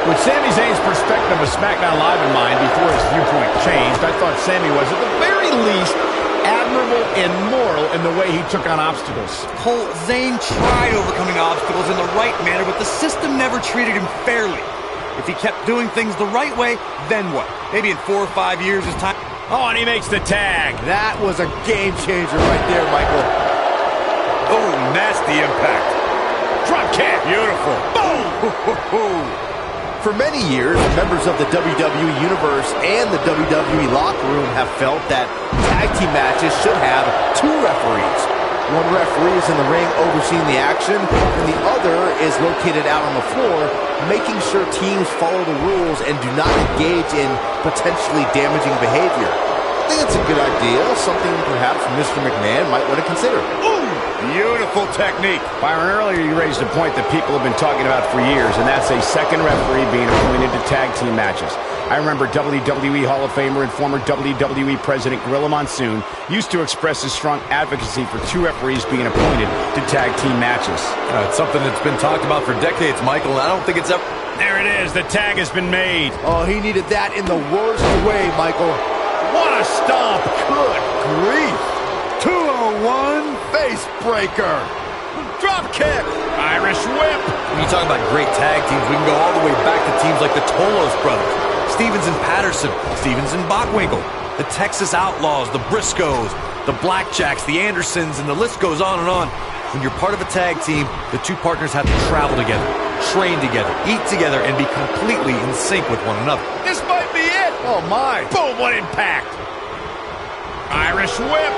With Sami Zayn's perspective of SmackDown Live in mind before his viewpoint changed, I thought Sami was, at the very least, admirable and moral in the way he took on obstacles. Cole, Zayn tried overcoming obstacles in the right manner, but the system never treated him fairly. If he kept doing things the right way, then what? Maybe in 4 or 5 years, his time... Oh, and he makes the tag. That was a game changer right there, Michael. Oh, nasty impact. Drop kick. Beautiful. Boom! For many years, members of the WWE Universe and the WWE locker room have felt that tag team matches should have two referees. One referee is in the ring overseeing the action, and the other is located out on the floor, making sure teams follow the rules and do not engage in potentially damaging behavior. I think it's a good idea, something perhaps Mr. McMahon might want to consider. Ooh, beautiful technique. Byron, earlier you raised a point that people have been talking about for years, and that's a second referee being appointed to tag team matches. I remember WWE Hall of Famer and former WWE President Gorilla Monsoon used to express his strong advocacy for two referees being appointed to tag team matches. It's something that's been talked about for decades, Michael, and I don't think it's ever... There it is. The tag has been made. Oh, he needed that in the worst way, Michael. What a stomp. Good grief. 201 face breaker. Drop kick. Irish whip. When you talk about great tag teams, we can go all the way back to teams like the Tolos brothers, Stevens and Patterson, Stevens and Bockwinkel, the Texas Outlaws, the Briscoes, the Blackjacks, the Andersons, and the list goes on and on. When you're part of a tag team, the two partners have to travel together, train together, eat together, and be completely in sync with one another. This might be it. Oh, my. Boom, what impact. Irish whip.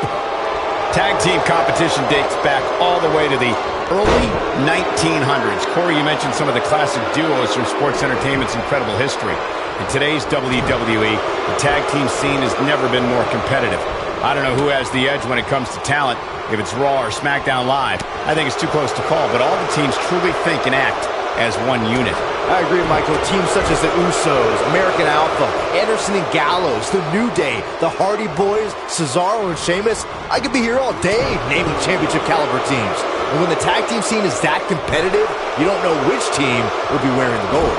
Tag team competition dates back all the way to the early 1900s. Corey, you mentioned some of the classic duos from sports entertainment's incredible history. In today's WWE, the tag team scene has never been more competitive. I don't know who has the edge when it comes to talent, if it's Raw or SmackDown Live. I think it's too close to call, but all the teams truly think and act as one unit. I agree, Michael. Teams such as the Usos, American Alpha, Anderson and Gallows, The New Day, the Hardy Boys, Cesaro and Sheamus. I could be here all day naming championship caliber teams. And when the tag team scene is that competitive, you don't know which team will be wearing the gold.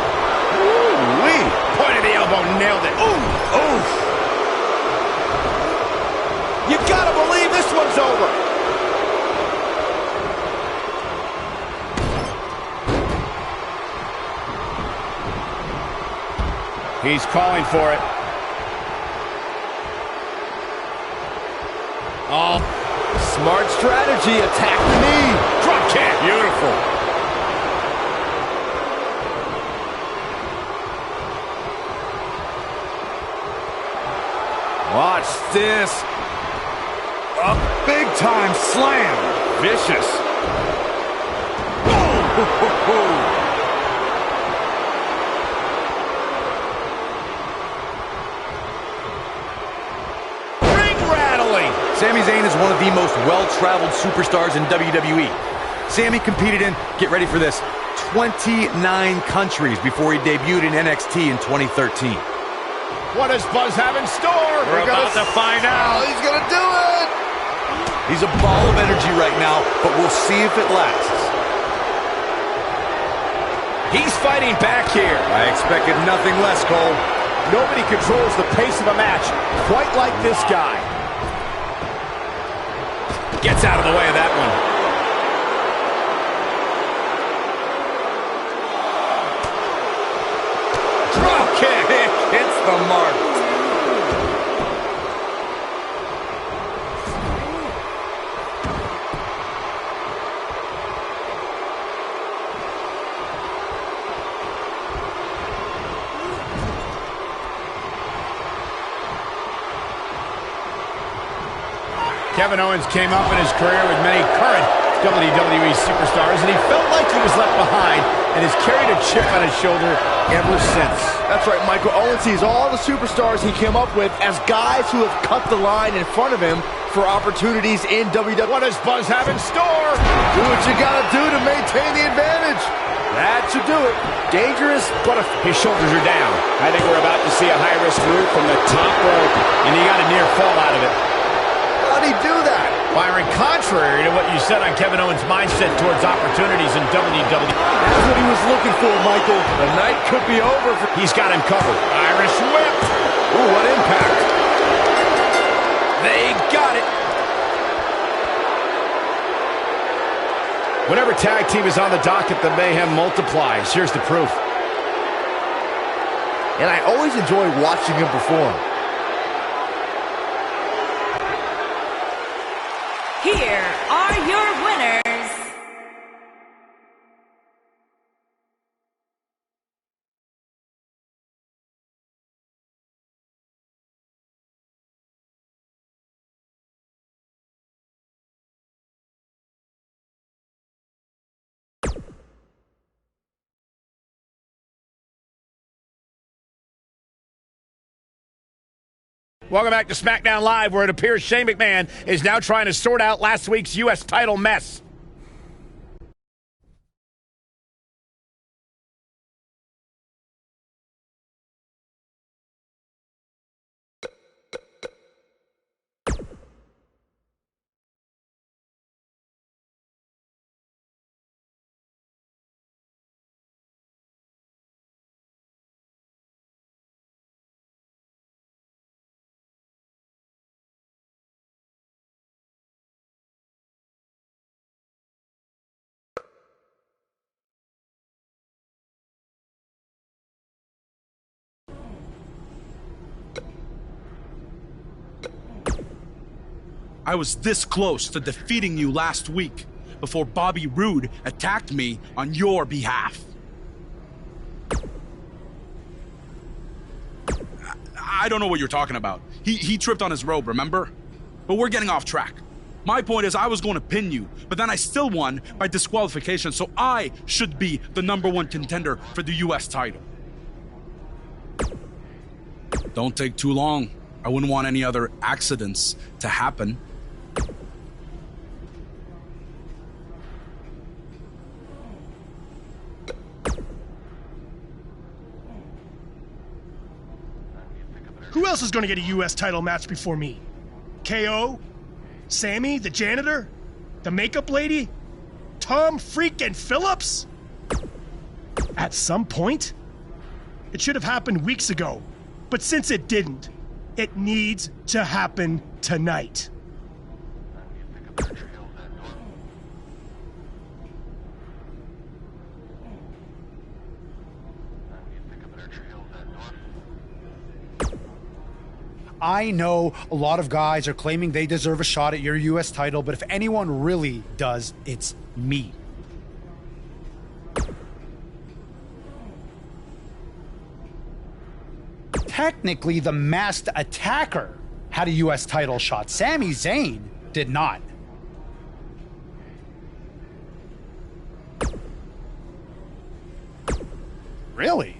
Ooh-wee. Point of the elbow, nailed it. Ooh, ooh. You gotta believe this one's over. He's calling for it. Oh. Smart strategy. Attack the knee. Drop kick. Beautiful. Watch this. A big-time slam. Vicious. Oh. Sami Zayn is one of the most well-traveled superstars in WWE. Sami competed in, get ready for this, 29 countries before he debuted in NXT in 2013. What does Buzz have in store? We're about to find out. Oh, he's gonna do it! He's a ball of energy right now, but we'll see if it lasts. He's fighting back here. I expected nothing less, Cole. Nobody controls the pace of a match quite like this guy. Gets out of the way of that one. Drop kick. Hits the mark. Kevin Owens came up in his career with many current WWE superstars, and he felt like he was left behind and has carried a chip on his shoulder ever since. That's right, Michael. Owens sees all the superstars he came up with as guys who have cut the line in front of him for opportunities in WWE. What does Buzz have in store? Do what you gotta do to maintain the advantage. That should do it. Dangerous, but his shoulders are down. I think we're about to see a high-risk move from the top rope, and he got a near fall out of it. How'd he do that? Byron, contrary to what you said on Kevin Owens' mindset towards opportunities in WWE. That's what he was looking for, Michael. The night could be over. He's got him covered. Irish whip. Ooh, what impact. They got it. Whenever tag team is on the docket, the mayhem multiplies. Here's the proof. And I always enjoy watching him perform. are your winners, Welcome back to SmackDown Live, where it appears Shane McMahon is now trying to sort out last week's U.S. title mess. I was this close to defeating you last week before Bobby Roode attacked me on your behalf. I don't know what you're talking about. He tripped on his robe, remember? But we're getting off track. My point is I was going to pin you, but then I still won by disqualification, so I should be the #1 contender for the US title. Don't take too long. I wouldn't want any other accidents to happen. Who else is going to get a U.S. title match before me? KO? Sammy, the janitor? The makeup lady? Tom freaking Phillips? At some point? It should have happened weeks ago. But since it didn't, it needs to happen tonight. I know a lot of guys are claiming they deserve a shot at your U.S. title, but if anyone really does, it's me. Technically, the masked attacker had a U.S. title shot. Sami Zayn did not. Really?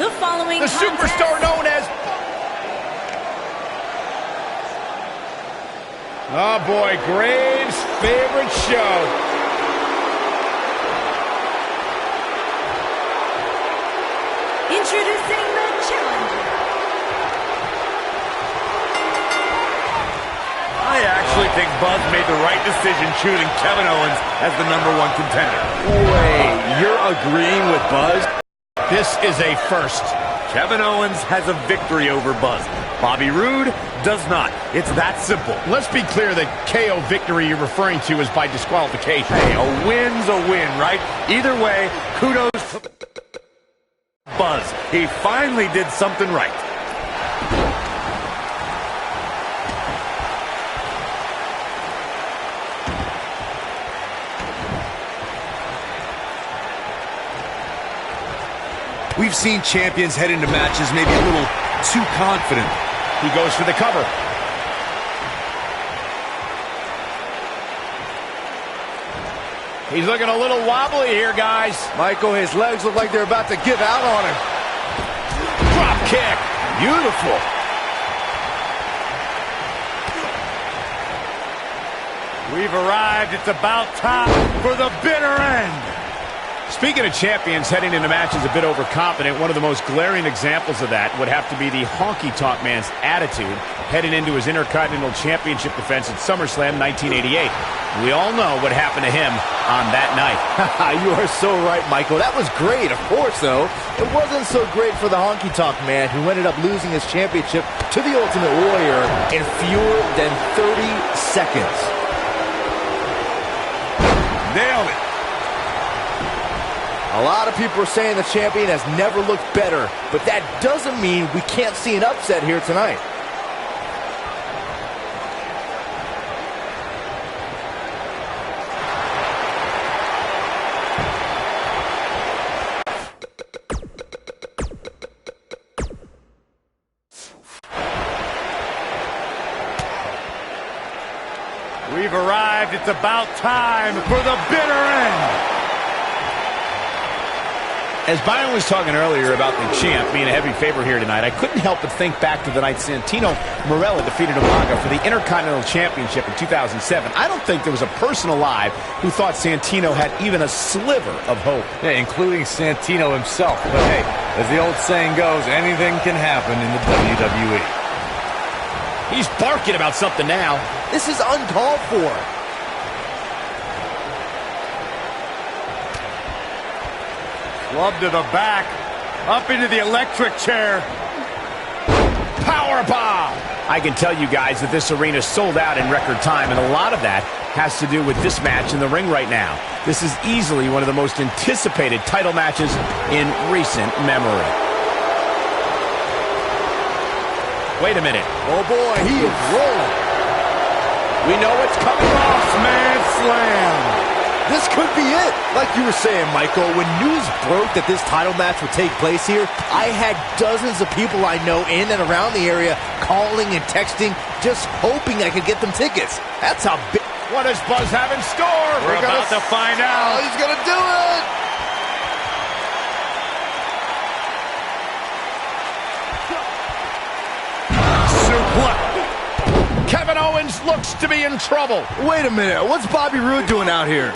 The following The superstar known as... Oh boy, Graves' favorite show. Introducing the challenger. I actually think Buzz made the right decision choosing Kevin Owens as the #1 contender. Wait, you're agreeing with Buzz? This is a first. Kevin Owens has a victory over Buzz. Bobby Roode does not. It's that simple. Let's be clear, the KO victory you're referring to is by disqualification. Hey, a win's a win, right? Either way, kudos to Buzz. He finally did something right. We've seen champions head into matches maybe a little too confident. He goes for the cover. He's looking a little wobbly here, guys. Michael, his legs look like they're about to give out on him. Drop kick. Beautiful. We've arrived. It's about time for the bitter end. Speaking of champions heading into matches a bit overconfident, one of the most glaring examples of that would have to be the honky-tonk man's attitude heading into his Intercontinental Championship defense at SummerSlam 1988. We all know what happened to him on that night. You are so right, Michael. That was great, of course, though. It wasn't so great for the honky-tonk man who ended up losing his championship to the Ultimate Warrior in fewer than 30 seconds. Nailed it. A lot of people are saying the champion has never looked better, but that doesn't mean we can't see an upset here tonight. We've arrived. It's about time for the bitter end. As Byron was talking earlier about the champ being a heavy favorite here tonight, I couldn't help but think back to the night Santino Marella defeated Umaga for the Intercontinental Championship in 2007. I don't think there was a person alive who thought Santino had even a sliver of hope. Yeah, including Santino himself. But hey, as the old saying goes, anything can happen in the WWE. He's barking about something now. This is uncalled for. Club to the back, up into the electric chair. Power bomb! I can tell you guys that this arena sold out in record time, and a lot of that has to do with this match in the ring right now. This is easily one of the most anticipated title matches in recent memory. Wait a minute. Oh boy, he is rolling. We know it's coming off. Man slam. This could be it. Like you were saying, Michael, when news broke that this title match would take place here, I had dozens of people I know in and around the area calling and texting, just hoping I could get them tickets. That's how big. What does Buzz have in store? We're about to find out. Oh, he's going to do it. Kevin Owens looks to be in trouble. Wait a minute. What's Bobby Roode doing out here?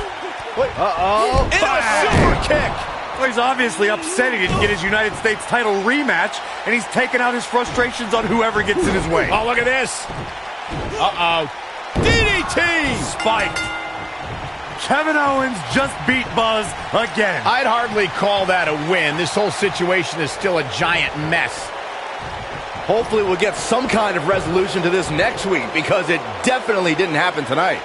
Wait. Uh-oh. Into a super kick. Well, he's obviously upset he didn't get his United States title rematch, and he's taking out his frustrations on whoever gets in his way. Oh, look at this. Uh-oh. DDT. Spiked. Kevin Owens just beat Buzz again. I'd hardly call that a win. This whole situation is still a giant mess. Hopefully we'll get some kind of resolution to this next week, because it definitely didn't happen tonight.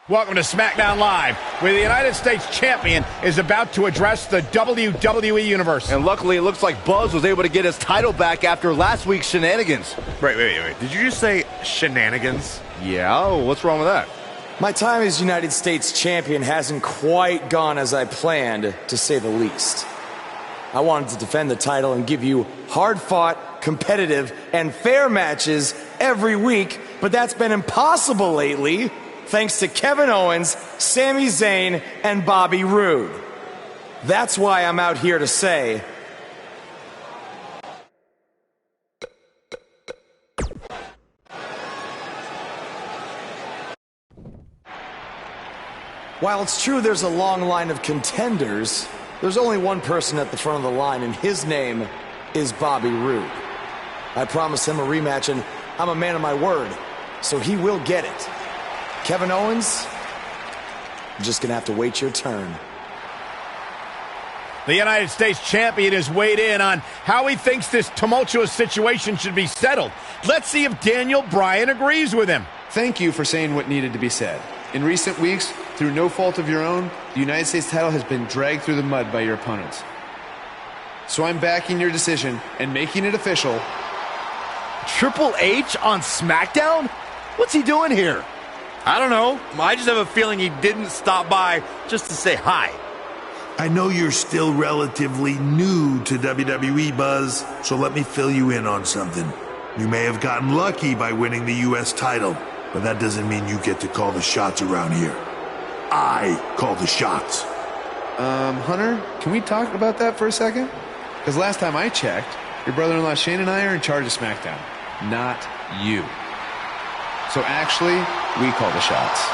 Welcome to SmackDown Live, where the United States Champion is about to address the WWE Universe. And luckily, it looks like Buzz was able to get his title back after last week's shenanigans. Wait. Did you just say shenanigans? Yeah, what's wrong with that? My time as United States Champion hasn't quite gone as I planned, to say the least. I wanted to defend the title and give you hard-fought, competitive, and fair matches every week, but that's been impossible lately, thanks to Kevin Owens, Sami Zayn, and Bobby Roode. That's why I'm out here to say, while it's true there's a long line of contenders, there's only one person at the front of the line, and his name is Bobby Roode. I promised him a rematch, and I'm a man of my word, so he will get it. Kevin Owens, you're just gonna have to wait your turn. The United States Champion has weighed in on how he thinks this tumultuous situation should be settled. Let's see if Daniel Bryan agrees with him. Thank you for saying what needed to be said. In recent weeks, through no fault of your own, the United States title has been dragged through the mud by your opponents. So I'm backing your decision and making it official. Triple H on SmackDown? What's he doing here? I don't know. I just have a feeling he didn't stop by just to say hi. I know you're still relatively new to WWE, Buzz, so let me fill you in on something. You may have gotten lucky by winning the U.S. title, but that doesn't mean you get to call the shots around here. I call the shots. Hunter, can we talk about that for a second? Because last time I checked, your brother-in-law Shane and I are in charge of SmackDown, not you. So actually, we call the shots.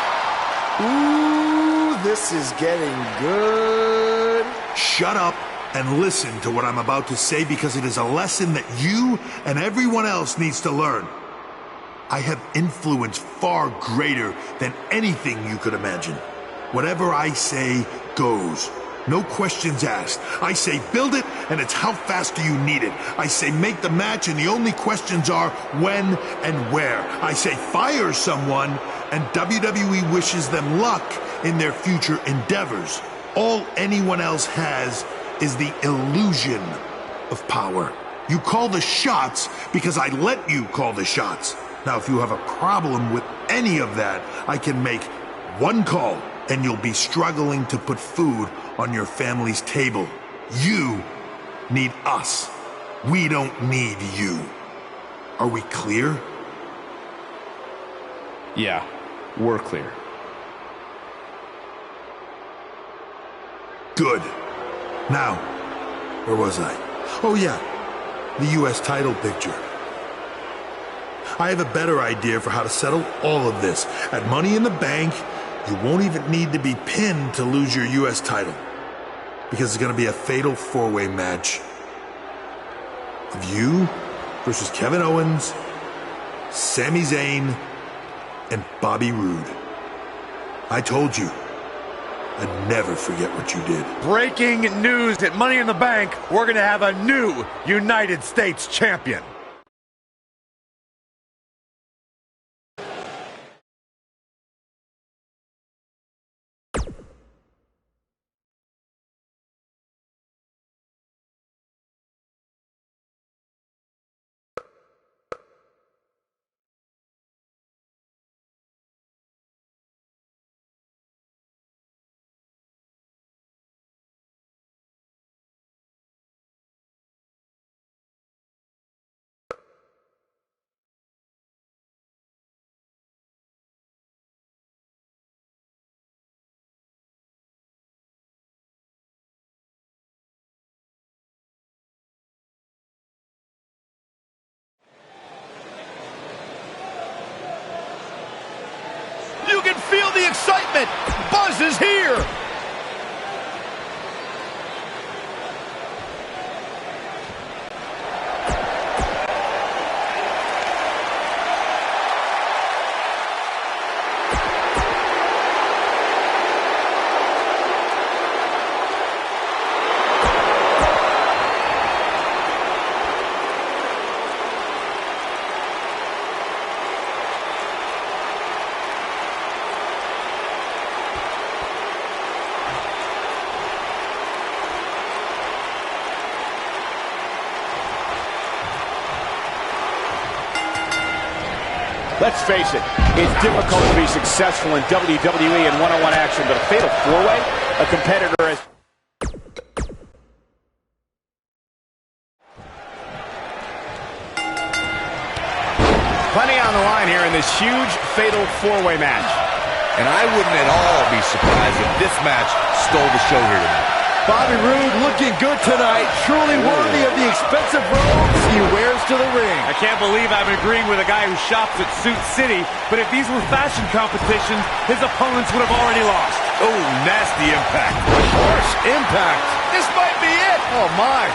Ooh, this is getting good. Shut up and listen to what I'm about to say, because it is a lesson that you and everyone else needs to learn. I have influence far greater than anything you could imagine. Whatever I say goes. No questions asked. I say build it, and it's how fast do you need it. I say make the match, and the only questions are when and where. I say fire someone, and WWE wishes them luck in their future endeavors. All anyone else has is the illusion of power. You call the shots because I let you call the shots. Now, if you have a problem with any of that, I can make one call, and you'll be struggling to put food on your family's table. You need us. We don't need you. Are we clear? Yeah, we're clear. Good. Now, where was I? Oh yeah, the U.S. title picture. I have a better idea for how to settle all of this. At Money in the Bank, you won't even need to be pinned to lose your U.S. title, because it's going to be a fatal four-way match of you versus Kevin Owens, Sami Zayn, and Bobby Roode. I told you, I'd never forget what you did. Breaking news at Money in the Bank, we're going to have a new United States Champion. You can feel the excitement. Buzz is here. Let's face it, it's difficult to be successful in WWE and one-on-one action, but a fatal four-way, a competitor has... Plenty on the line here in this huge fatal four-way match. And I wouldn't at all be surprised if this match stole the show here tonight. Bobby Roode looking good tonight, truly worthy of the expensive robes he wears to the ring. I can't believe I'm agreeing with a guy who shops at Suit City, but if these were fashion competitions, his opponents would have already lost. Oh, nasty impact. Harsh impact. This might be it. Oh, my.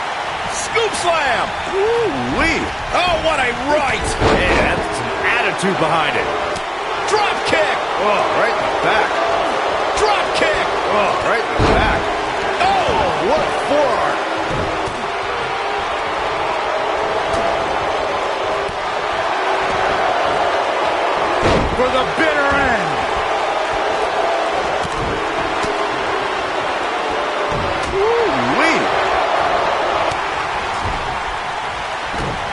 Scoop slam. Ooh-wee. Oh, what a right. Man, that's some attitude behind it. Drop kick. Oh, right in the back. Drop kick. Oh, right in the back. Oh, what a forearm. For the bitter end. Woo-wee.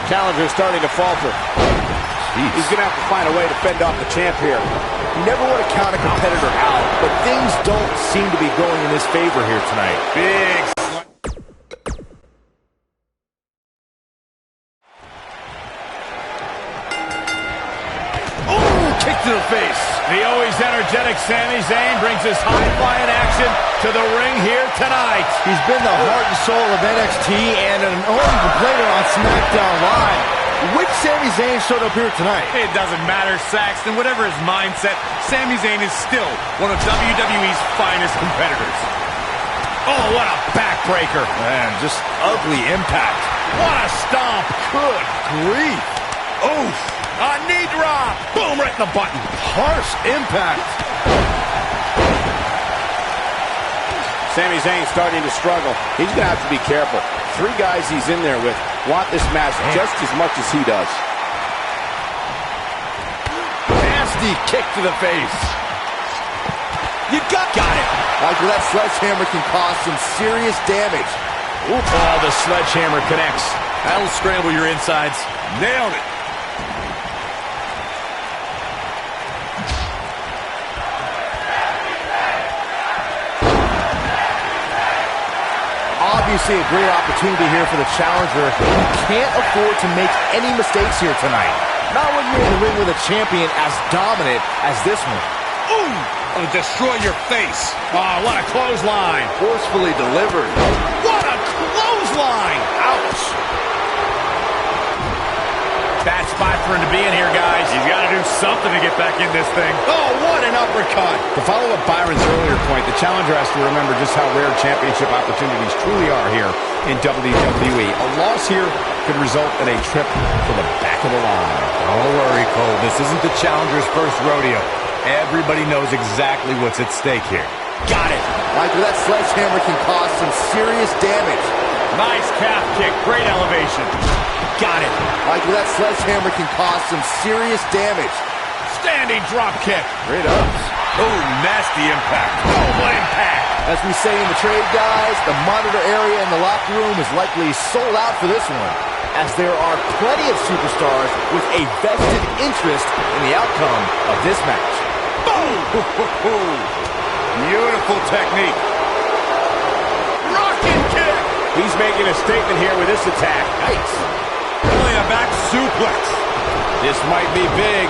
Challenger's starting to falter. Jeez. He's going to have to find a way to fend off the champ here. You never want to count a competitor out, but things don't seem to be going in his favor here tonight. Big kick to the face. The always energetic Sami Zayn brings his high-flying action to the ring here tonight. He's been the heart and soul of NXT and an early complainer on SmackDown Live. Which Sami Zayn showed up here tonight? It doesn't matter, Saxton. Whatever his mindset, Sami Zayn is still one of WWE's finest competitors. Oh, what a backbreaker. Man, just ugly impact. What a stomp. Good grief. Oof. A knee drop. Boom, right in the button. Harsh impact. Sami Zayn starting to struggle. He's going to have to be careful. Three guys he's in there with want this match just as much as he does. Nasty kick to the face. You got it. Michael, that sledgehammer can cause some serious damage. Ooh, oh, the sledgehammer connects. That'll scramble your insides. Nailed it. Obviously a great opportunity here for the challenger. You can't afford to make any mistakes here tonight. Not when you're in the ring with a champion as dominant as this one. Ooh! Gonna destroy your face. Oh, what a clothesline. Forcefully delivered. What a clothesline. Ouch. Bad spot for him to be in here, guys. He's got to do something to get back in this thing. Oh, what an uppercut. To follow up Byron's earlier point, the challenger has to remember just how rare championship opportunities truly are here in WWE. A loss here could result in a trip to the back of the line. Don't worry, Cole. This isn't the challenger's first rodeo. Everybody knows exactly what's at stake here. Got it. Michael, that sledgehammer can cause some serious damage. Nice calf kick. Great elevation. Got it. Michael, that sledgehammer can cause some serious damage. Standing drop kick. Great ups. Oh, nasty impact. Oh, what impact. As we say in the trade, guys, the monitor area in the locker room is likely sold out for this one, as there are plenty of superstars with a vested interest in the outcome of this match. Boom! Beautiful technique. Rocking kick. He's making a statement here with this attack. Nice. Only a back suplex. This might be big.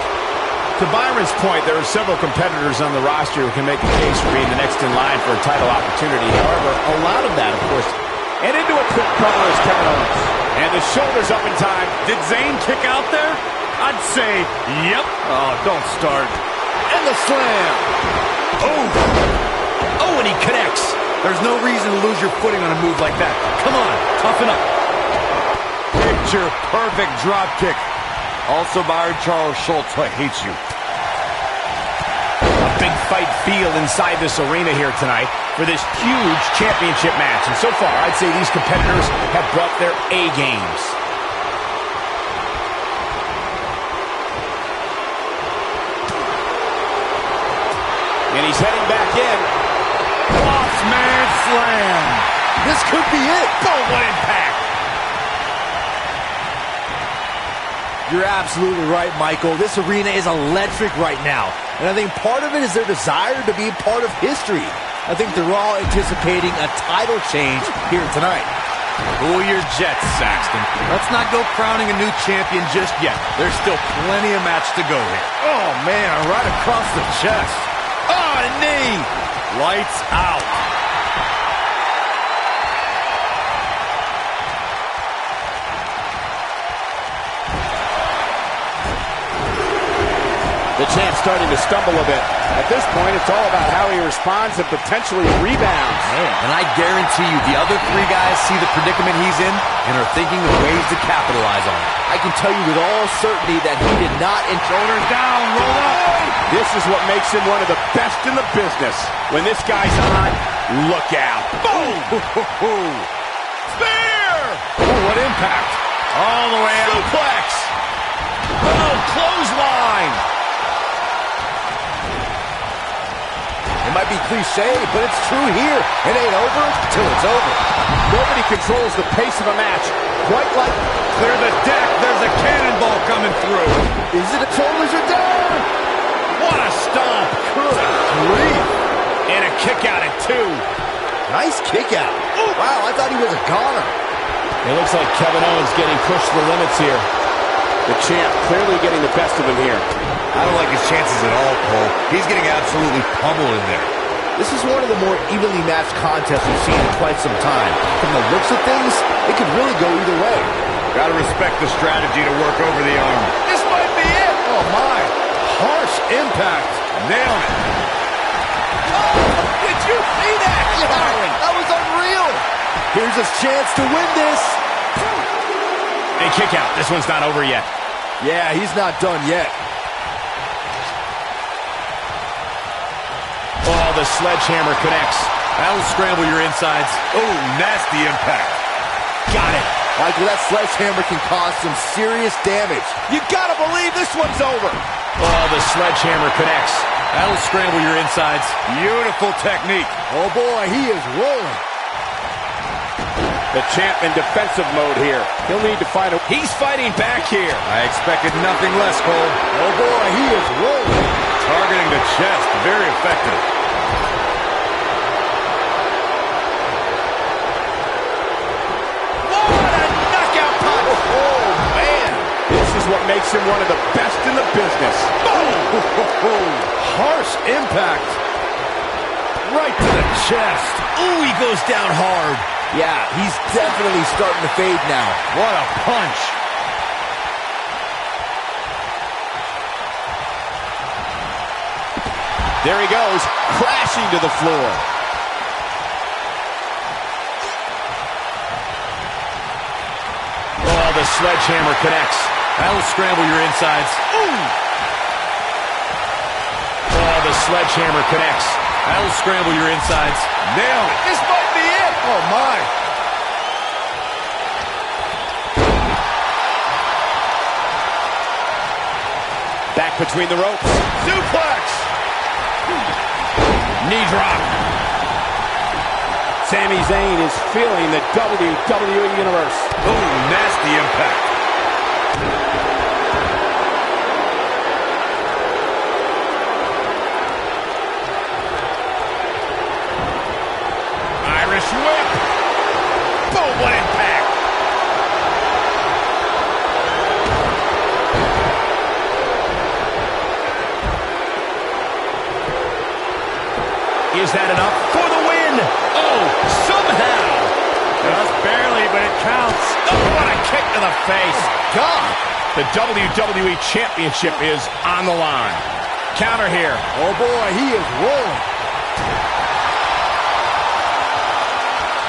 To Byron's point, there are several competitors on the roster who can make a case for being the next in line for a title opportunity. However, a lot of that, of course, and into a quick cover is Kevin Owens. And the shoulders up in time. Did Zayn kick out there? I'd say, yep. Oh, don't start. And the slam. Oh, and he connects. There's no reason to lose your footing on a move like that. Come on, toughen up. Picture perfect drop kick. Also, Byron Charles Schultz, I hate you. A big fight feel inside this arena here tonight for this huge championship match. And so far, I'd say these competitors have brought their A games. And he's heading back in. Bossman slam. This could be it. Boom, what impact. You're absolutely right, Michael. This arena is electric right now. And I think part of it is their desire to be part of history. I think they're all anticipating a title change here tonight. Cool your jets, Saxton. Let's not go crowning a new champion just yet. There's still plenty of match to go here. Oh, man, right across the chest. Oh, a knee! Lights out. The champ's starting to stumble a bit. At this point, it's all about how he responds and potentially rebounds. Man, and I guarantee you the other three guys see the predicament he's in and are thinking of ways to capitalize on it. I can tell you with all certainty that he did not... Shoulders down, roll up. This is what makes him one of the best in the business. When this guy's on, look out. Boom! Spear! Ooh, what impact. All the way out. Suplex. Oh, clothesline. It might be cliche, but it's true here. It ain't over till it's over. Nobody controls the pace of a match quite like... Clear the deck. There's a cannonball coming through. Is it a shoulders are down? What a stomp. Good grief. And a kick out at 2. Nice kick out. Ooh. Wow, I thought he was a goner. It looks like Kevin Owens getting pushed to the limits here. The champ clearly getting the best of him here. I don't like his chances at all, Cole. He's getting absolutely pummeled in there. This is one of the more evenly matched contests we've seen in quite some time. From the looks of things, it could really go either way. Gotta respect the strategy to work over the arm. This might be it. Oh, my. Harsh impact. Nailed it. Oh, did you see that? Yeah, that was unreal. Here's his chance to win this. A kick out. This one's not over yet. Yeah, he's not done yet. Oh, the sledgehammer connects. That'll scramble your insides. Oh, nasty impact. Got it. Michael, that sledgehammer can cause some serious damage. You gotta believe this one's over. Oh, the sledgehammer connects. That'll scramble your insides. Beautiful technique. Oh, boy, he is rolling. The champ in defensive mode here. He'll need to find a... He's fighting back here. I expected nothing less, Cole. Oh, boy, he is rolling. Targeting the chest. Very effective. What a knockout punch. Oh, man. This is what makes him one of the best in the business. Boom. Harsh impact. Right to the chest. Ooh, he goes down hard. Yeah, he's definitely starting to fade now. What a punch. There he goes, crashing to the floor. Oh, the sledgehammer connects. That'll scramble your insides. Ooh. Oh, the sledgehammer connects. That'll scramble your insides. Nailed it. This might be it. Oh, my. Back between the ropes. Suplex. Knee drop. Sami Zayn is feeling the WWE Universe. Oh, nasty impact. Irish whip. Boom, what impact. Is that enough for the win? Oh, somehow. Just barely, but it counts. Oh, what a kick to the face. Oh, God. The WWE Championship is on the line. Counter here. Oh, boy, he is rolling.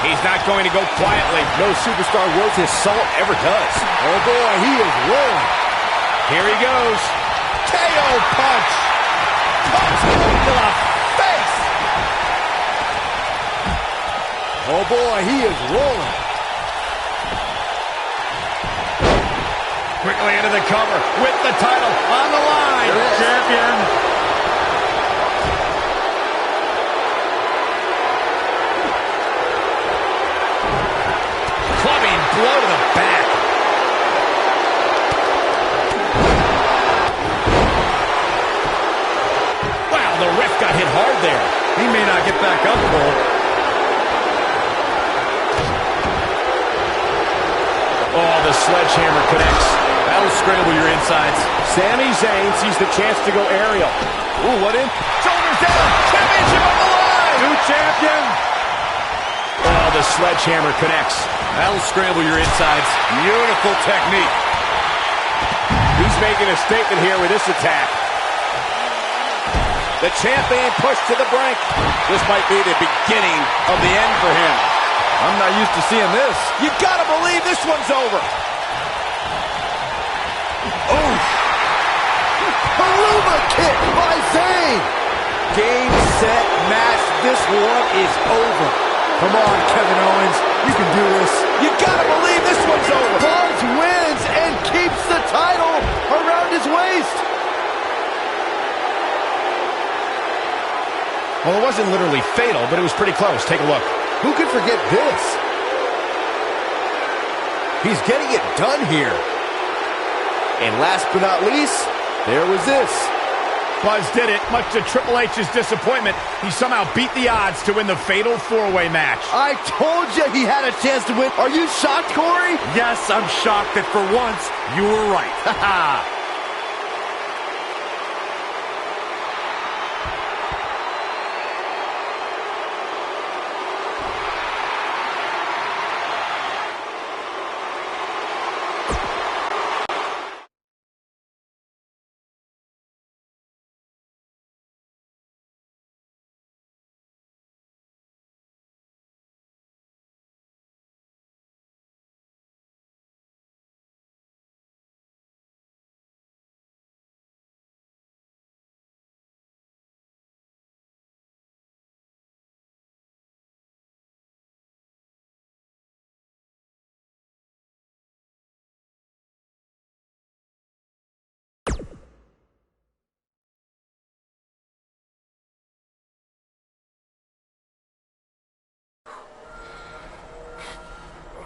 He's not going to go quietly. No superstar worth his salt ever does. Oh, boy, he is rolling. Here he goes. KO punch. Punch to the face. Oh, boy, he is rolling. Quickly into the cover with the title on the line. Champion. Clubbing blow to the back. not get back up, Cole. Oh, the sledgehammer connects. That'll scramble your insides. Sami Zayn sees the chance to go aerial. Ooh, what in? Shoulders down. Championship on the line. New champion. Oh, the sledgehammer connects. That'll scramble your insides. Beautiful technique. He's making a statement here with this attack. The champ being pushed to the brink. This might be the beginning of the end for him. I'm not used to seeing this. You gotta believe this one's over. Oh! Haruma kick by Zayn. Game, set, match. This one is over. Come on, Kevin Owens. You can do this. You gotta believe this one's over. Barnes wins and keeps the title around his waist. Well, it wasn't literally fatal, but it was pretty close. Take a look. Who could forget this? He's getting it done here. And last but not least, there was this. Buzz did it, much to Triple H's disappointment. He somehow beat the odds to win the fatal four-way match. I told you he had a chance to win. Are you shocked, Corey? Yes, I'm shocked that for once you were right. Ha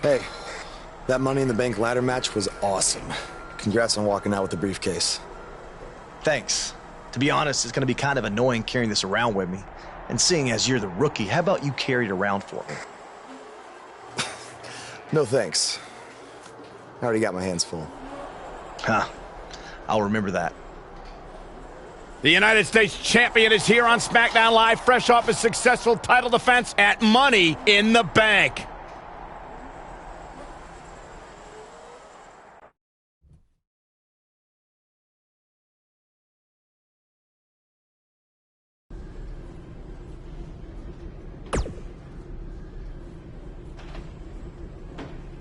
Hey, that Money in the Bank ladder match was awesome. Congrats on walking out with the briefcase. Thanks. To be honest, it's going to be kind of annoying carrying this around with me. And seeing as you're the rookie, how about you carry it around for me? No thanks. I already got my hands full. Huh. I'll remember that. The United States Champion is here on SmackDown Live, fresh off his successful title defense at Money in the Bank.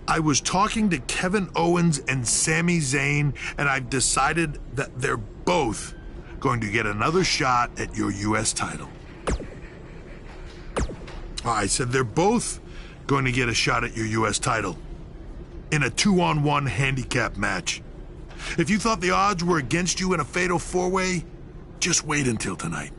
I was talking to Kevin Owens and Sami Zayn, and I've decided that they're both going to get another shot at your U.S. title. I said they're both going to get a shot at your U.S. title in a 2-on-1 handicap match. If you thought the odds were against you in a fatal four-way, just wait until tonight.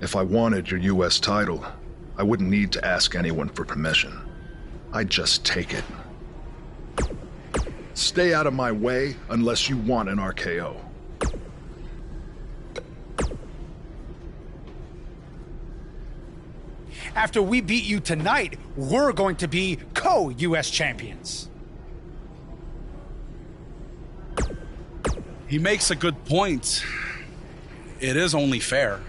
If I wanted your U.S. title, I wouldn't need to ask anyone for permission. I'd just take it. Stay out of my way unless you want an RKO. After we beat you tonight, we're going to be co-U.S. champions. He makes a good point. It is only fair.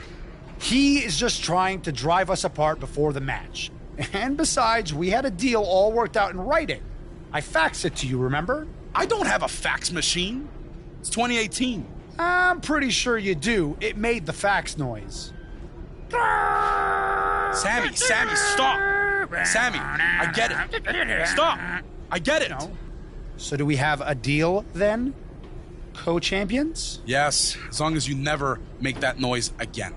He is just trying to drive us apart before the match. And besides, we had a deal all worked out in writing. I faxed it to you, remember? I don't have a fax machine. It's 2018. I'm pretty sure you do. It made the fax noise. Sammy, stop. Sammy, I get it. Stop. I get it. No. So do we have a deal then? Co-champions? Yes, as long as you never make that noise again.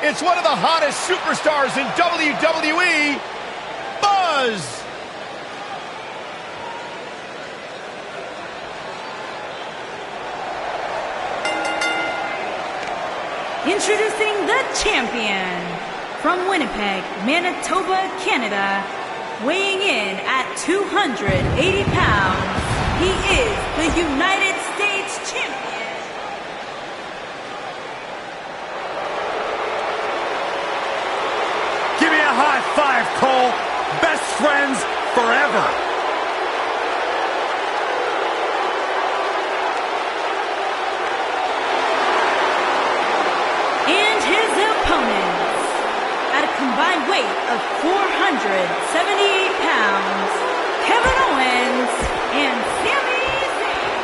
It's one of the hottest superstars in WWE, Buzz. Introducing the champion from Winnipeg, Manitoba, Canada, weighing in at 280 pounds, he is the United States champion. Give me a high five, Cole. Best friends forever. And his opponents, at a combined weight of 478 pounds, Kevin Owens and Sami Zayn.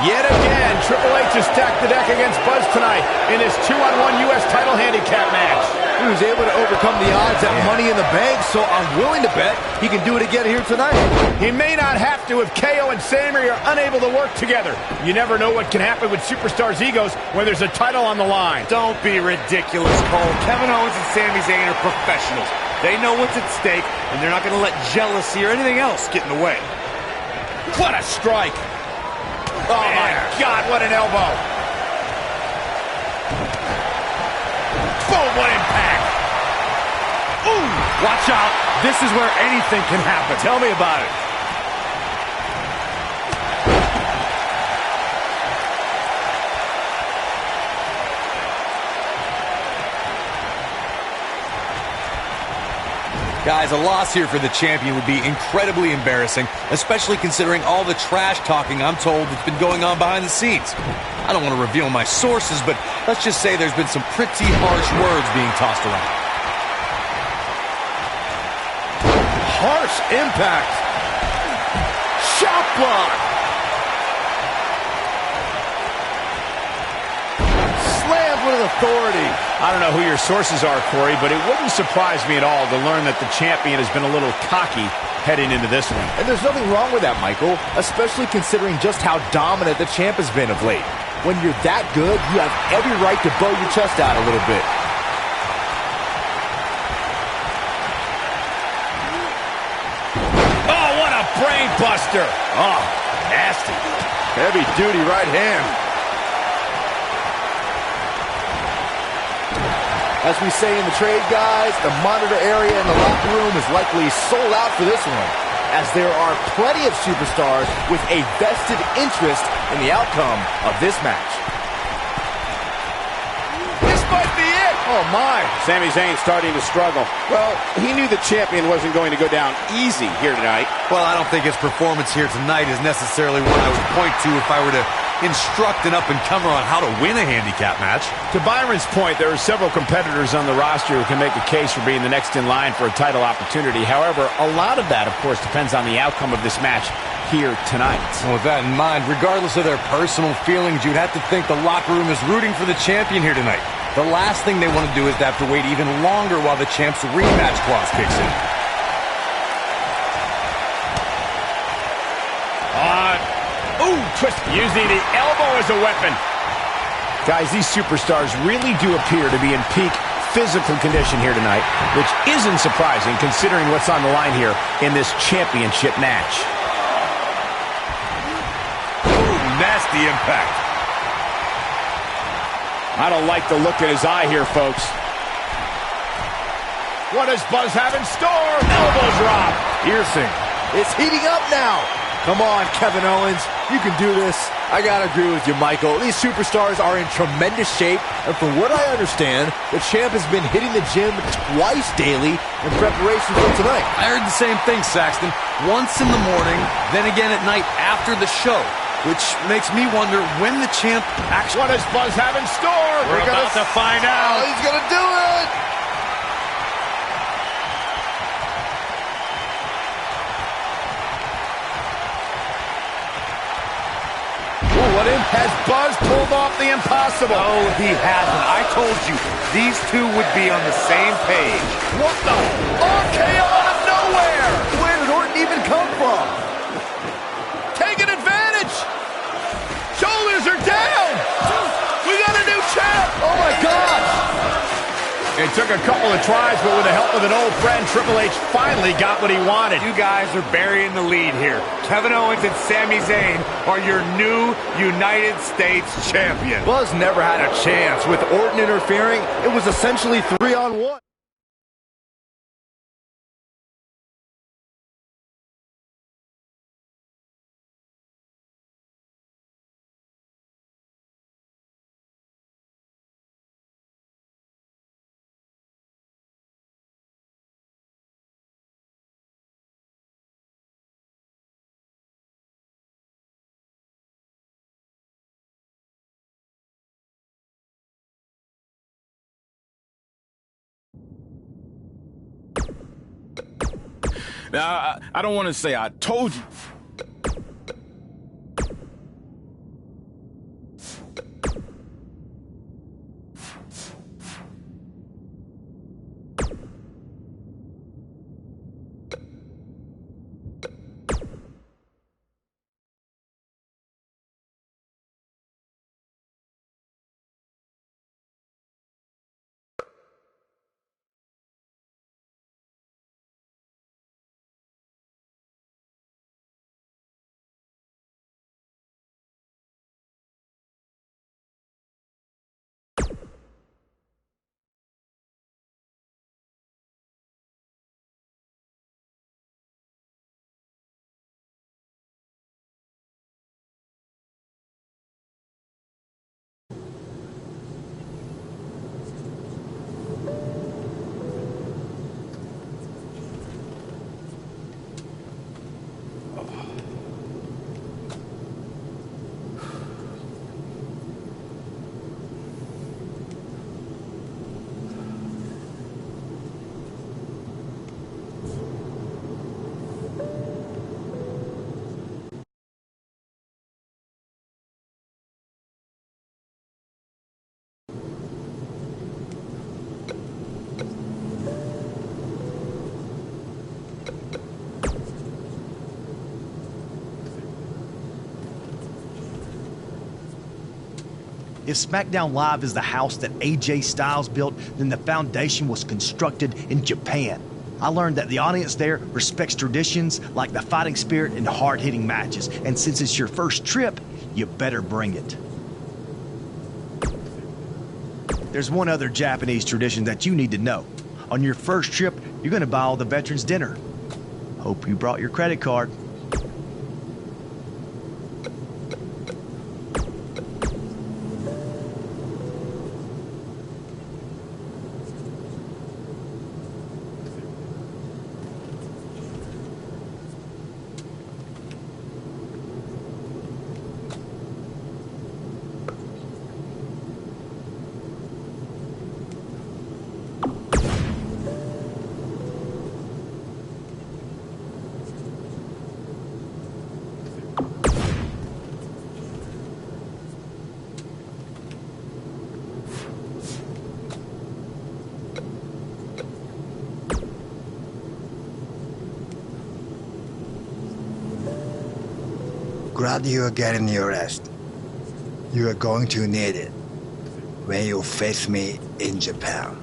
Yet again, Triple H has stacked the deck against Buzz tonight in his 2-on-1 U.S. title handicap match. He was able to overcome the odds at Money in the Bank, so I'm willing to bet he can do it again here tonight. He may not have to if KO and Sami are unable to work together. You never know what can happen with superstars' egos when there's a title on the line. Don't be ridiculous, Cole. Kevin Owens and Sami Zayn are professionals. They know what's at stake, and they're not going to let jealousy or anything else get in the way. What a strike! Oh, my God, what an elbow. Boom, what impact. Ooh, watch out. This is where anything can happen. Tell me about it. Guys, a loss here for the champion would be incredibly embarrassing, especially considering all the trash talking I'm told that's been going on behind the scenes. I don't want to reveal my sources, but let's just say there's been some pretty harsh words being tossed around. Harsh impact. Shot block. Slammed with authority. I don't know who your sources are, Corey, but it wouldn't surprise me at all to learn that the champion has been a little cocky heading into this one. And there's nothing wrong with that, Michael, especially considering just how dominant the champ has been of late. When you're that good, you have every right to bow your chest out a little bit. Oh, what a brain buster. Oh, nasty. Heavy-duty right hand. As we say in the trade, guys, the monitor area in the locker room is likely sold out for this one, as there are plenty of superstars with a vested interest in the outcome of this match. This might be it. Oh, my. Sami Zayn starting to struggle. Well, he knew the champion wasn't going to go down easy here tonight. Well, I don't think his performance here tonight is necessarily what I would point to if I were to instruct an up-and-comer on how to win a handicap match. To Byron's point, there are several competitors on the roster who can make a case for being the next in line for a title opportunity. However, a lot of that, of course, depends on the outcome of this match here tonight. Well, with that in mind, regardless of their personal feelings, you'd have to think the locker room is rooting for the champion here tonight. The last thing they want to do is to have to wait even longer while the champ's rematch clause kicks in. Ooh, twist, using the elbow as a weapon. Guys, these superstars really do appear to be in peak physical condition here tonight, which isn't surprising considering what's on the line here in this championship match. Ooh, nasty impact. I don't like the look in his eye here, folks. What does Buzz have in store? Elbow drop. Piercing. It's heating up now. Come on, Kevin Owens. You can do this. I gotta agree with you, Michael. These superstars are in tremendous shape, and from what I understand, the champ has been hitting the gym twice daily in preparation for tonight. I heard the same thing, Saxton. Once in the morning, then again at night after the show, which makes me wonder when the champ actually... What does Buzz have in store? We're about to find out. He's gonna do it! what has Buzz pulled off the impossible? No, he hasn't. I told you, these two would be on the same page. What the? RKO out of nowhere! Where did Orton even come from? Taking advantage! Shoulders are down! We got a new champ! Oh my gosh! It took a couple of tries, but with the help of an old friend, Triple H finally got what he wanted. You guys are burying the lead here. Kevin Owens and Sami Zayn are your new United States champions. Buzz never had a chance. With Orton interfering, it was essentially 3-on-1. Now, I don't want to say I told you. If SmackDown Live is the house that AJ Styles built, then the foundation was constructed in Japan. I learned that the audience there respects traditions like the fighting spirit and hard-hitting matches. And since it's your first trip, you better bring it. There's one other Japanese tradition that you need to know. On your first trip, you're going to buy all the veterans dinner. Hope you brought your credit card. Glad you are getting your rest. You are going to need it when you face me in Japan.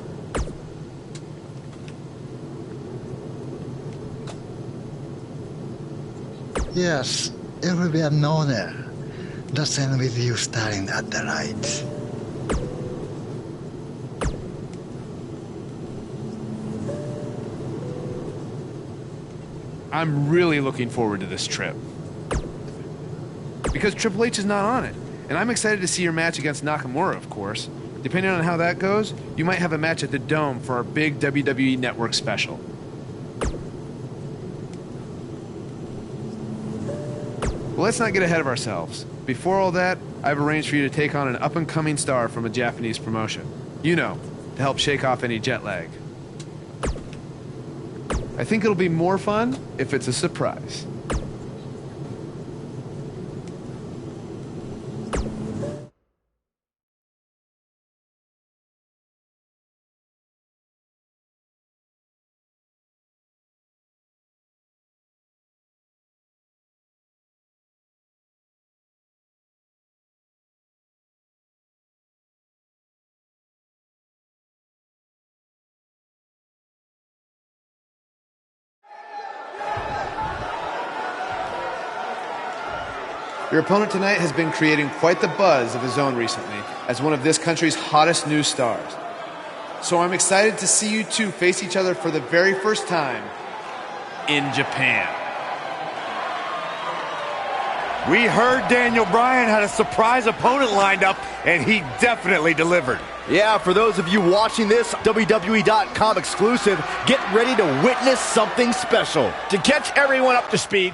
Yes, it will be an honor. Just end with you staring at the lights. I'm really looking forward to this trip. Because Triple H is not on it. And I'm excited to see your match against Nakamura, of course. Depending on how that goes, you might have a match at the Dome for our big WWE Network special. Well, let's not get ahead of ourselves. Before all that, I've arranged for you to take on an up-and-coming star from a Japanese promotion. You know, to help shake off any jet lag. I think it'll be more fun if it's a surprise. Your opponent tonight has been creating quite the buzz of his own recently as one of this country's hottest new stars. So I'm excited to see you two face each other for the very first time in Japan. We heard Daniel Bryan had a surprise opponent lined up, and he definitely delivered. Yeah, for those of you watching this WWE.com exclusive, get ready to witness something special. To catch everyone up to speed,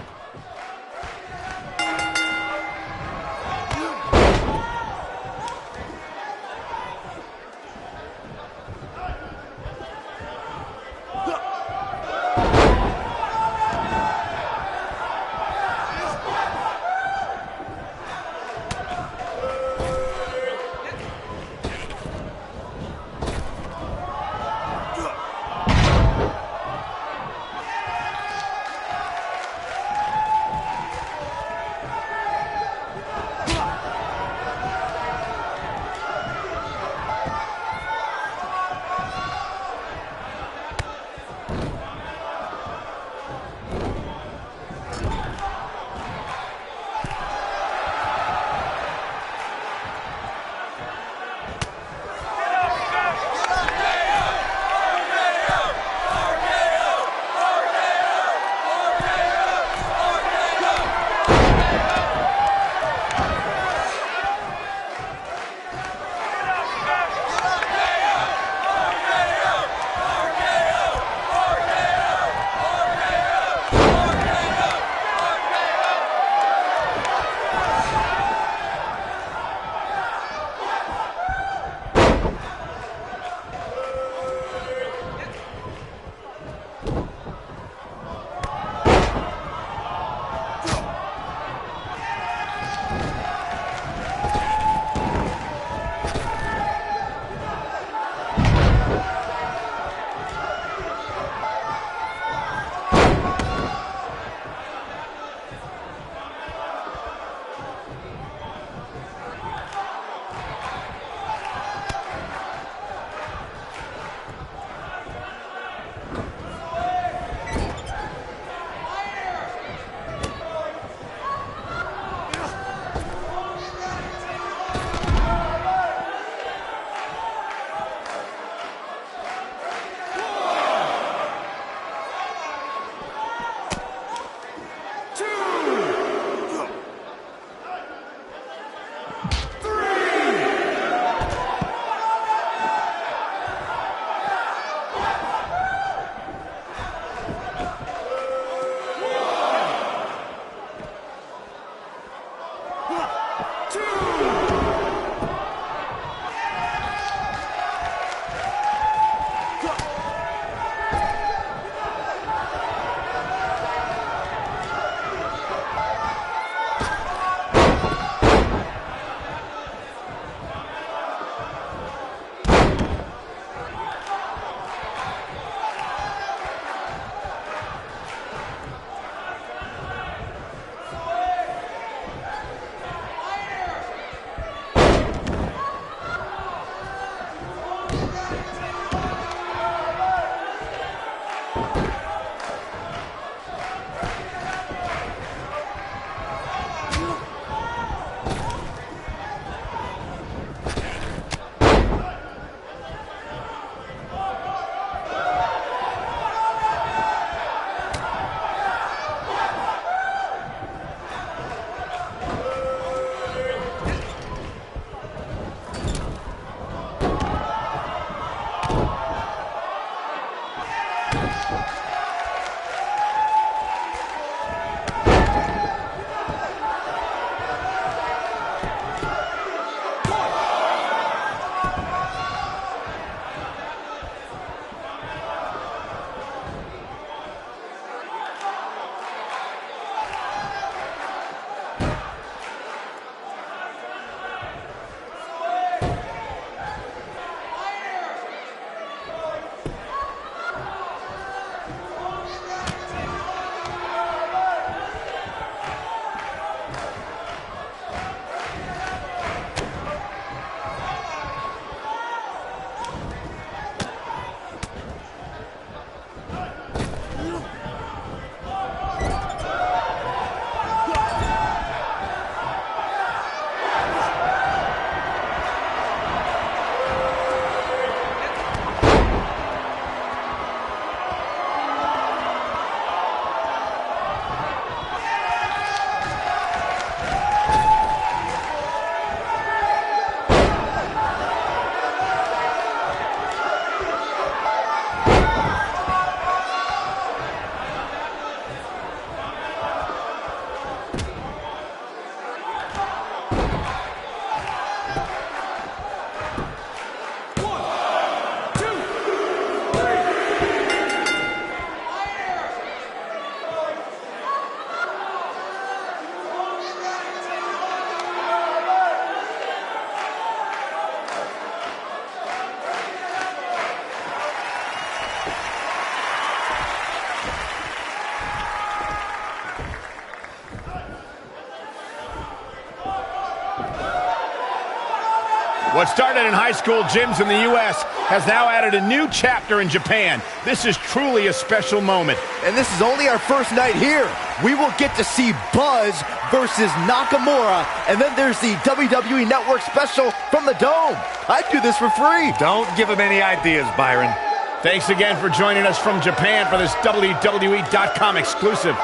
started in high school gyms in the U.S. has now added a new chapter in Japan. This is truly a special moment. And this is only our first night here. We will get to see Buzz versus Nakamura, and then there's the WWE Network special from the Dome. I'd do this for free. Don't give him any ideas, Byron. Thanks again for joining us from Japan for this WWE.com exclusive.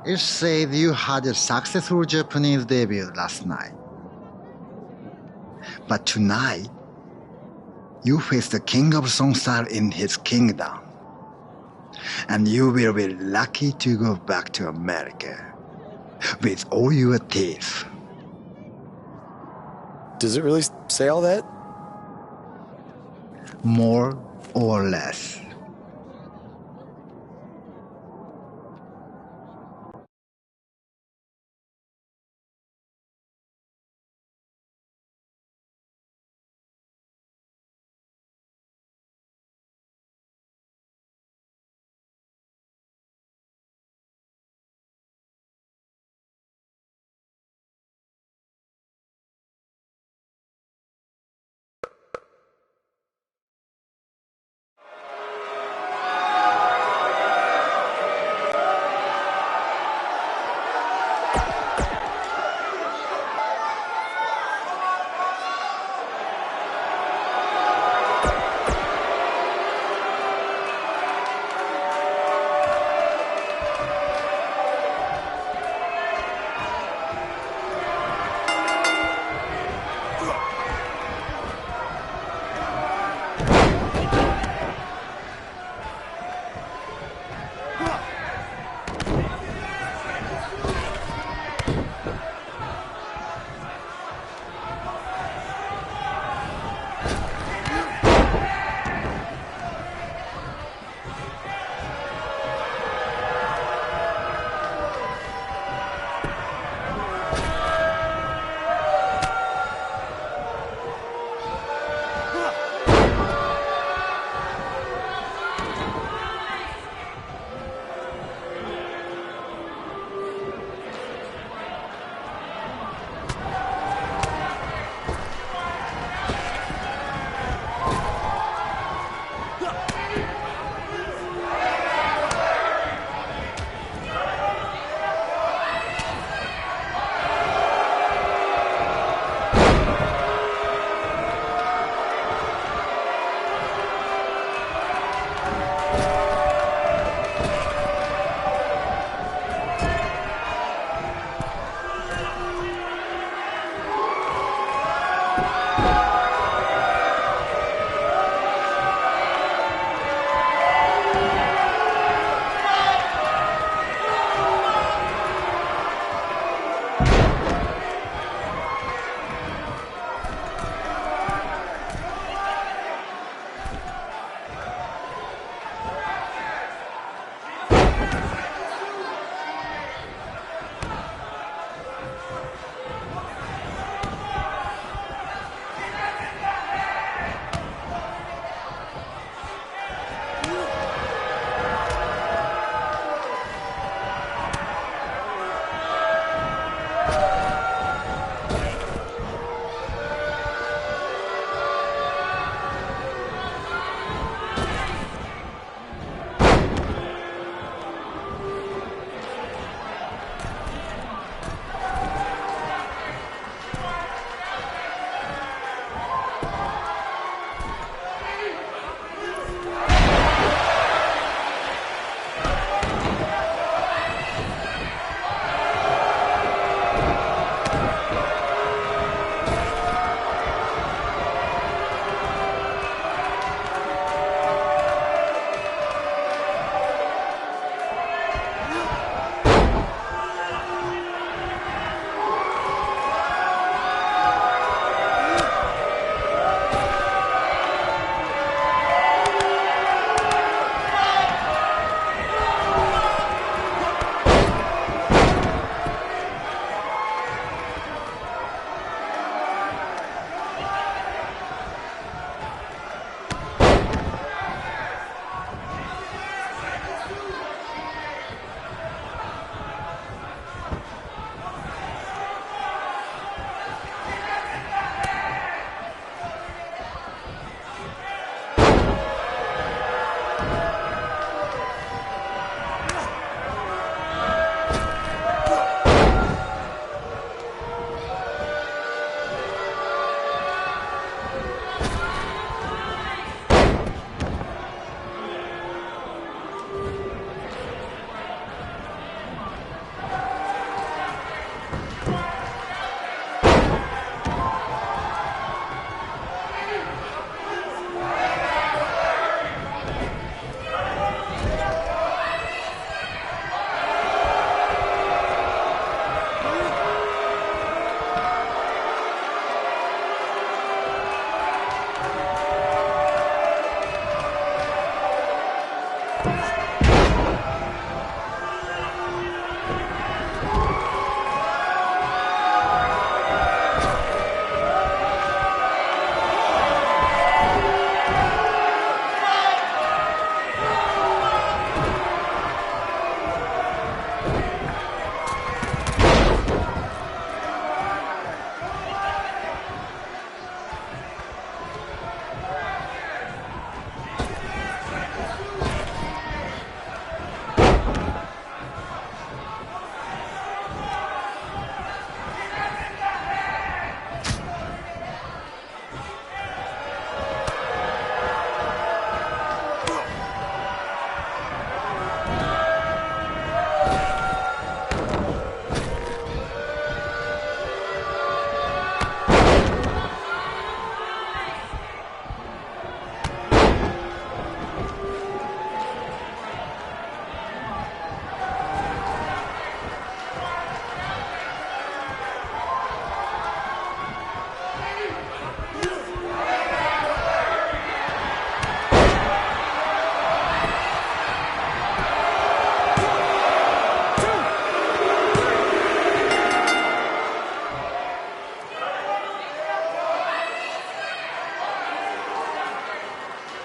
It said you had a successful Japanese debut last night. But tonight, you face the king of Songstar in his kingdom. And you will be lucky to go back to America with all your teeth. Does it really say all that? More or less.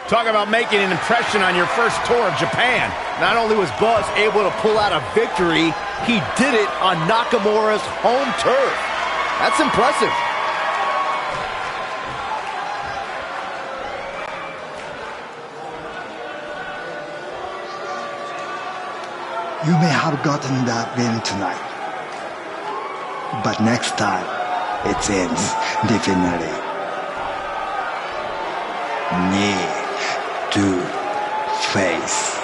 Talk about making an impression on your first tour of Japan. Not only was Buzz able to pull out a victory, he did it on Nakamura's home turf. That's impressive. You may have gotten that win tonight, but next time it ends differently. Knee to face.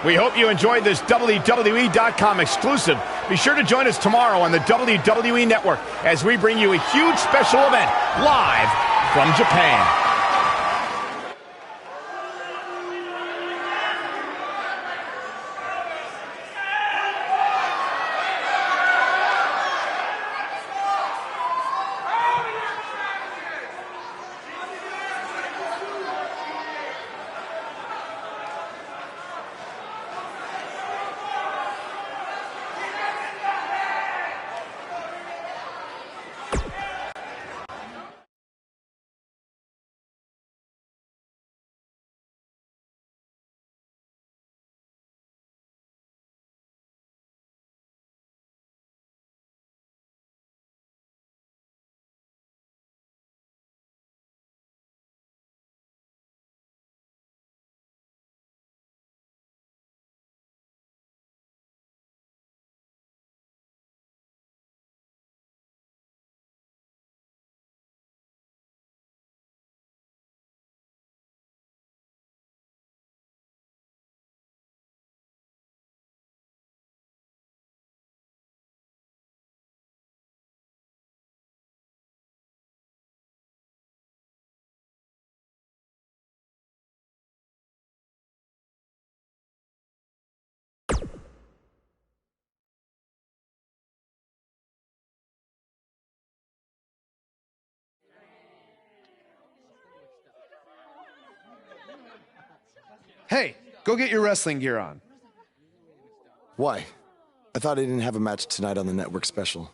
We hope you enjoyed this WWE.com exclusive. Be sure to join us tomorrow on the WWE Network as we bring you a huge special event live from Japan. Hey, go get your wrestling gear on. Why? I thought I didn't have a match tonight on the network special.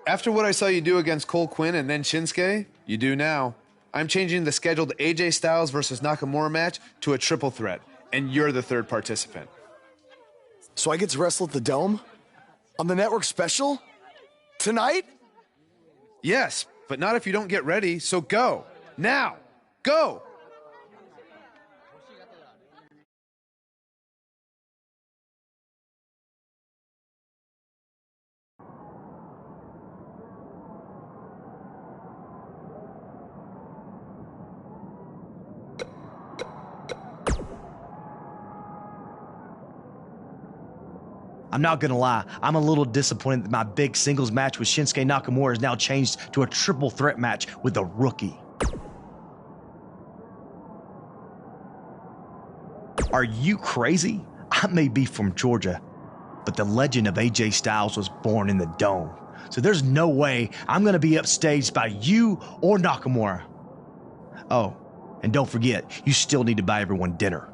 After what I saw you do against Cole Quinn and then Shinsuke, you do now. I'm changing the scheduled AJ Styles versus Nakamura match to a triple threat, and you're the third participant. So I get to wrestle at the Dome? On the network special? Tonight? Yes, but not if you don't get ready, so go. Now! Go! I'm not gonna lie, I'm a little disappointed that my big singles match with Shinsuke Nakamura is now changed to a triple threat match with a rookie. Are you crazy? I may be from Georgia, but the legend of AJ Styles was born in the Dome. So there's no way I'm gonna be upstaged by you or Nakamura. Oh, and don't forget, you still need to buy everyone dinner.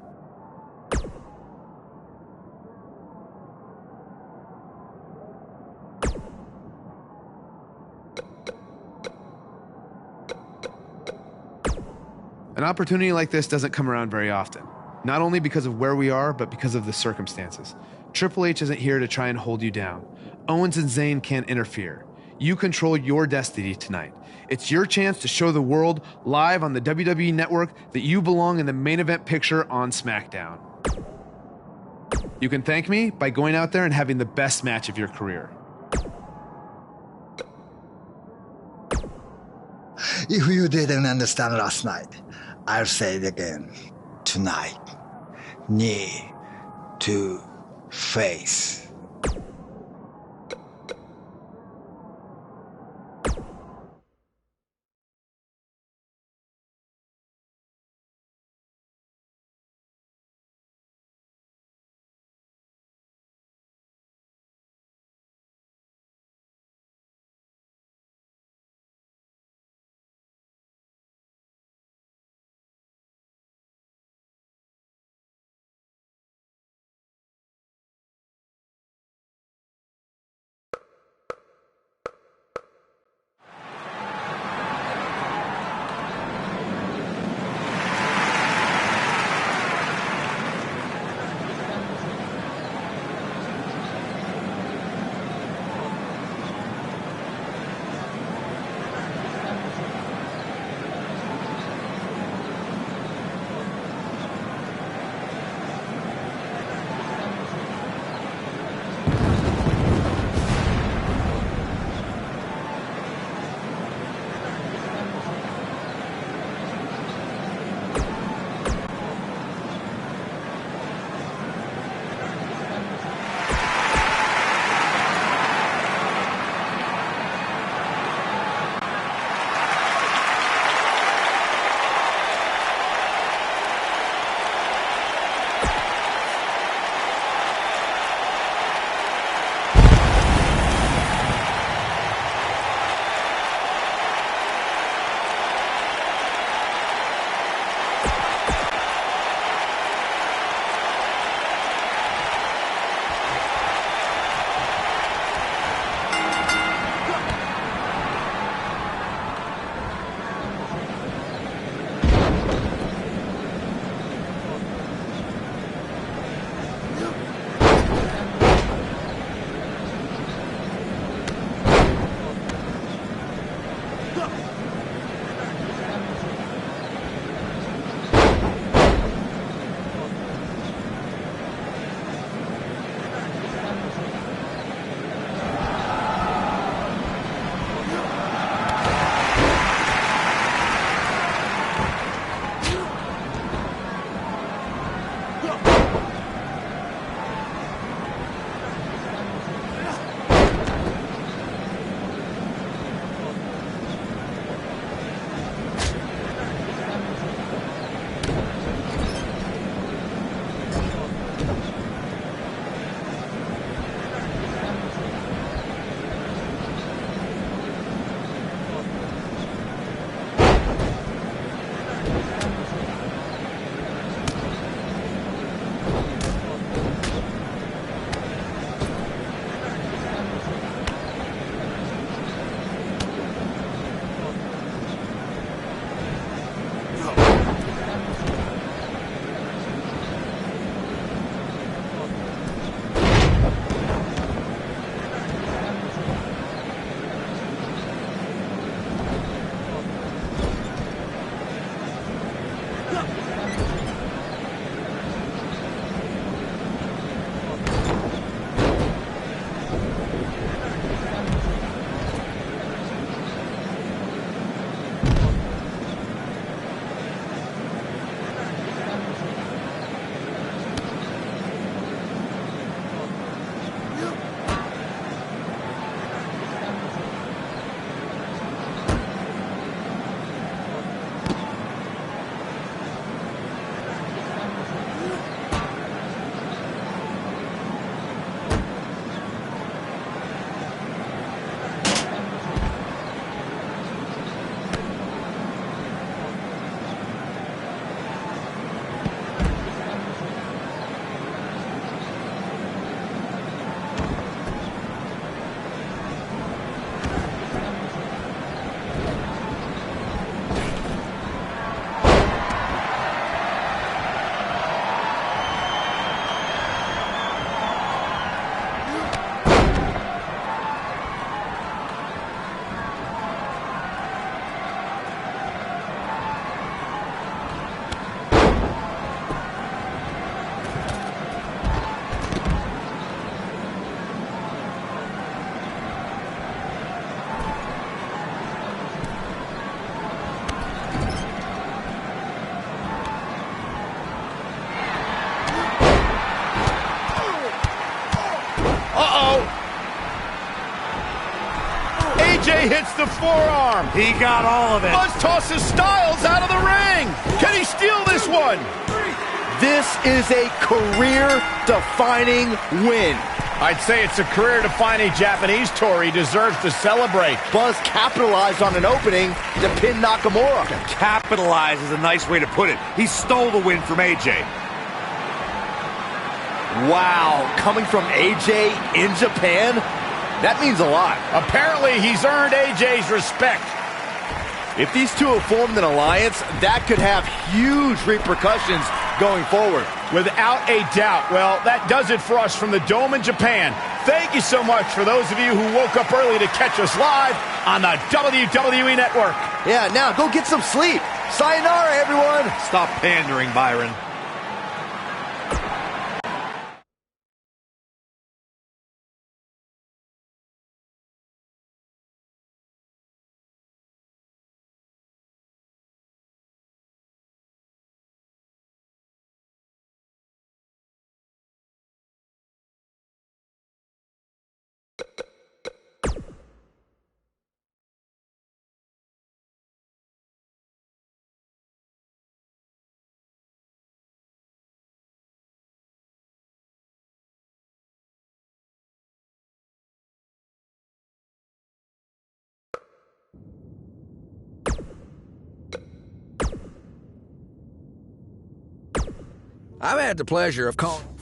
An opportunity like this doesn't come around very often. Not only because of where we are, but because of the circumstances. Triple H isn't here to try and hold you down. Owens and Zayn can't interfere. You control your destiny tonight. It's your chance to show the world live on the WWE Network that you belong in the main event picture on SmackDown. You can thank me by going out there and having the best match of your career. If you didn't understand last night, I'll say it again. Tonight, knee to face. Uh-oh. AJ hits the forearm. He got all of it. Buzz tosses Styles out of the ring. Can he steal this one? This is a career-defining win. I'd say it's a career-defining Japanese tour. He deserves to celebrate. Buzz capitalized on an opening to pin Nakamura. Capitalize is a nice way to put it. He stole the win from AJ. Wow, coming from AJ in Japan? That means a lot. Apparently, he's earned AJ's respect. If these two have formed an alliance, that could have huge repercussions going forward. Without a doubt. Well, that does it for us from the Dome in Japan. Thank you so much for those of you who woke up early to catch us live on the WWE Network. Yeah, now go get some sleep. Sayonara, everyone. Stop pandering, Byron. I've had the pleasure of calling...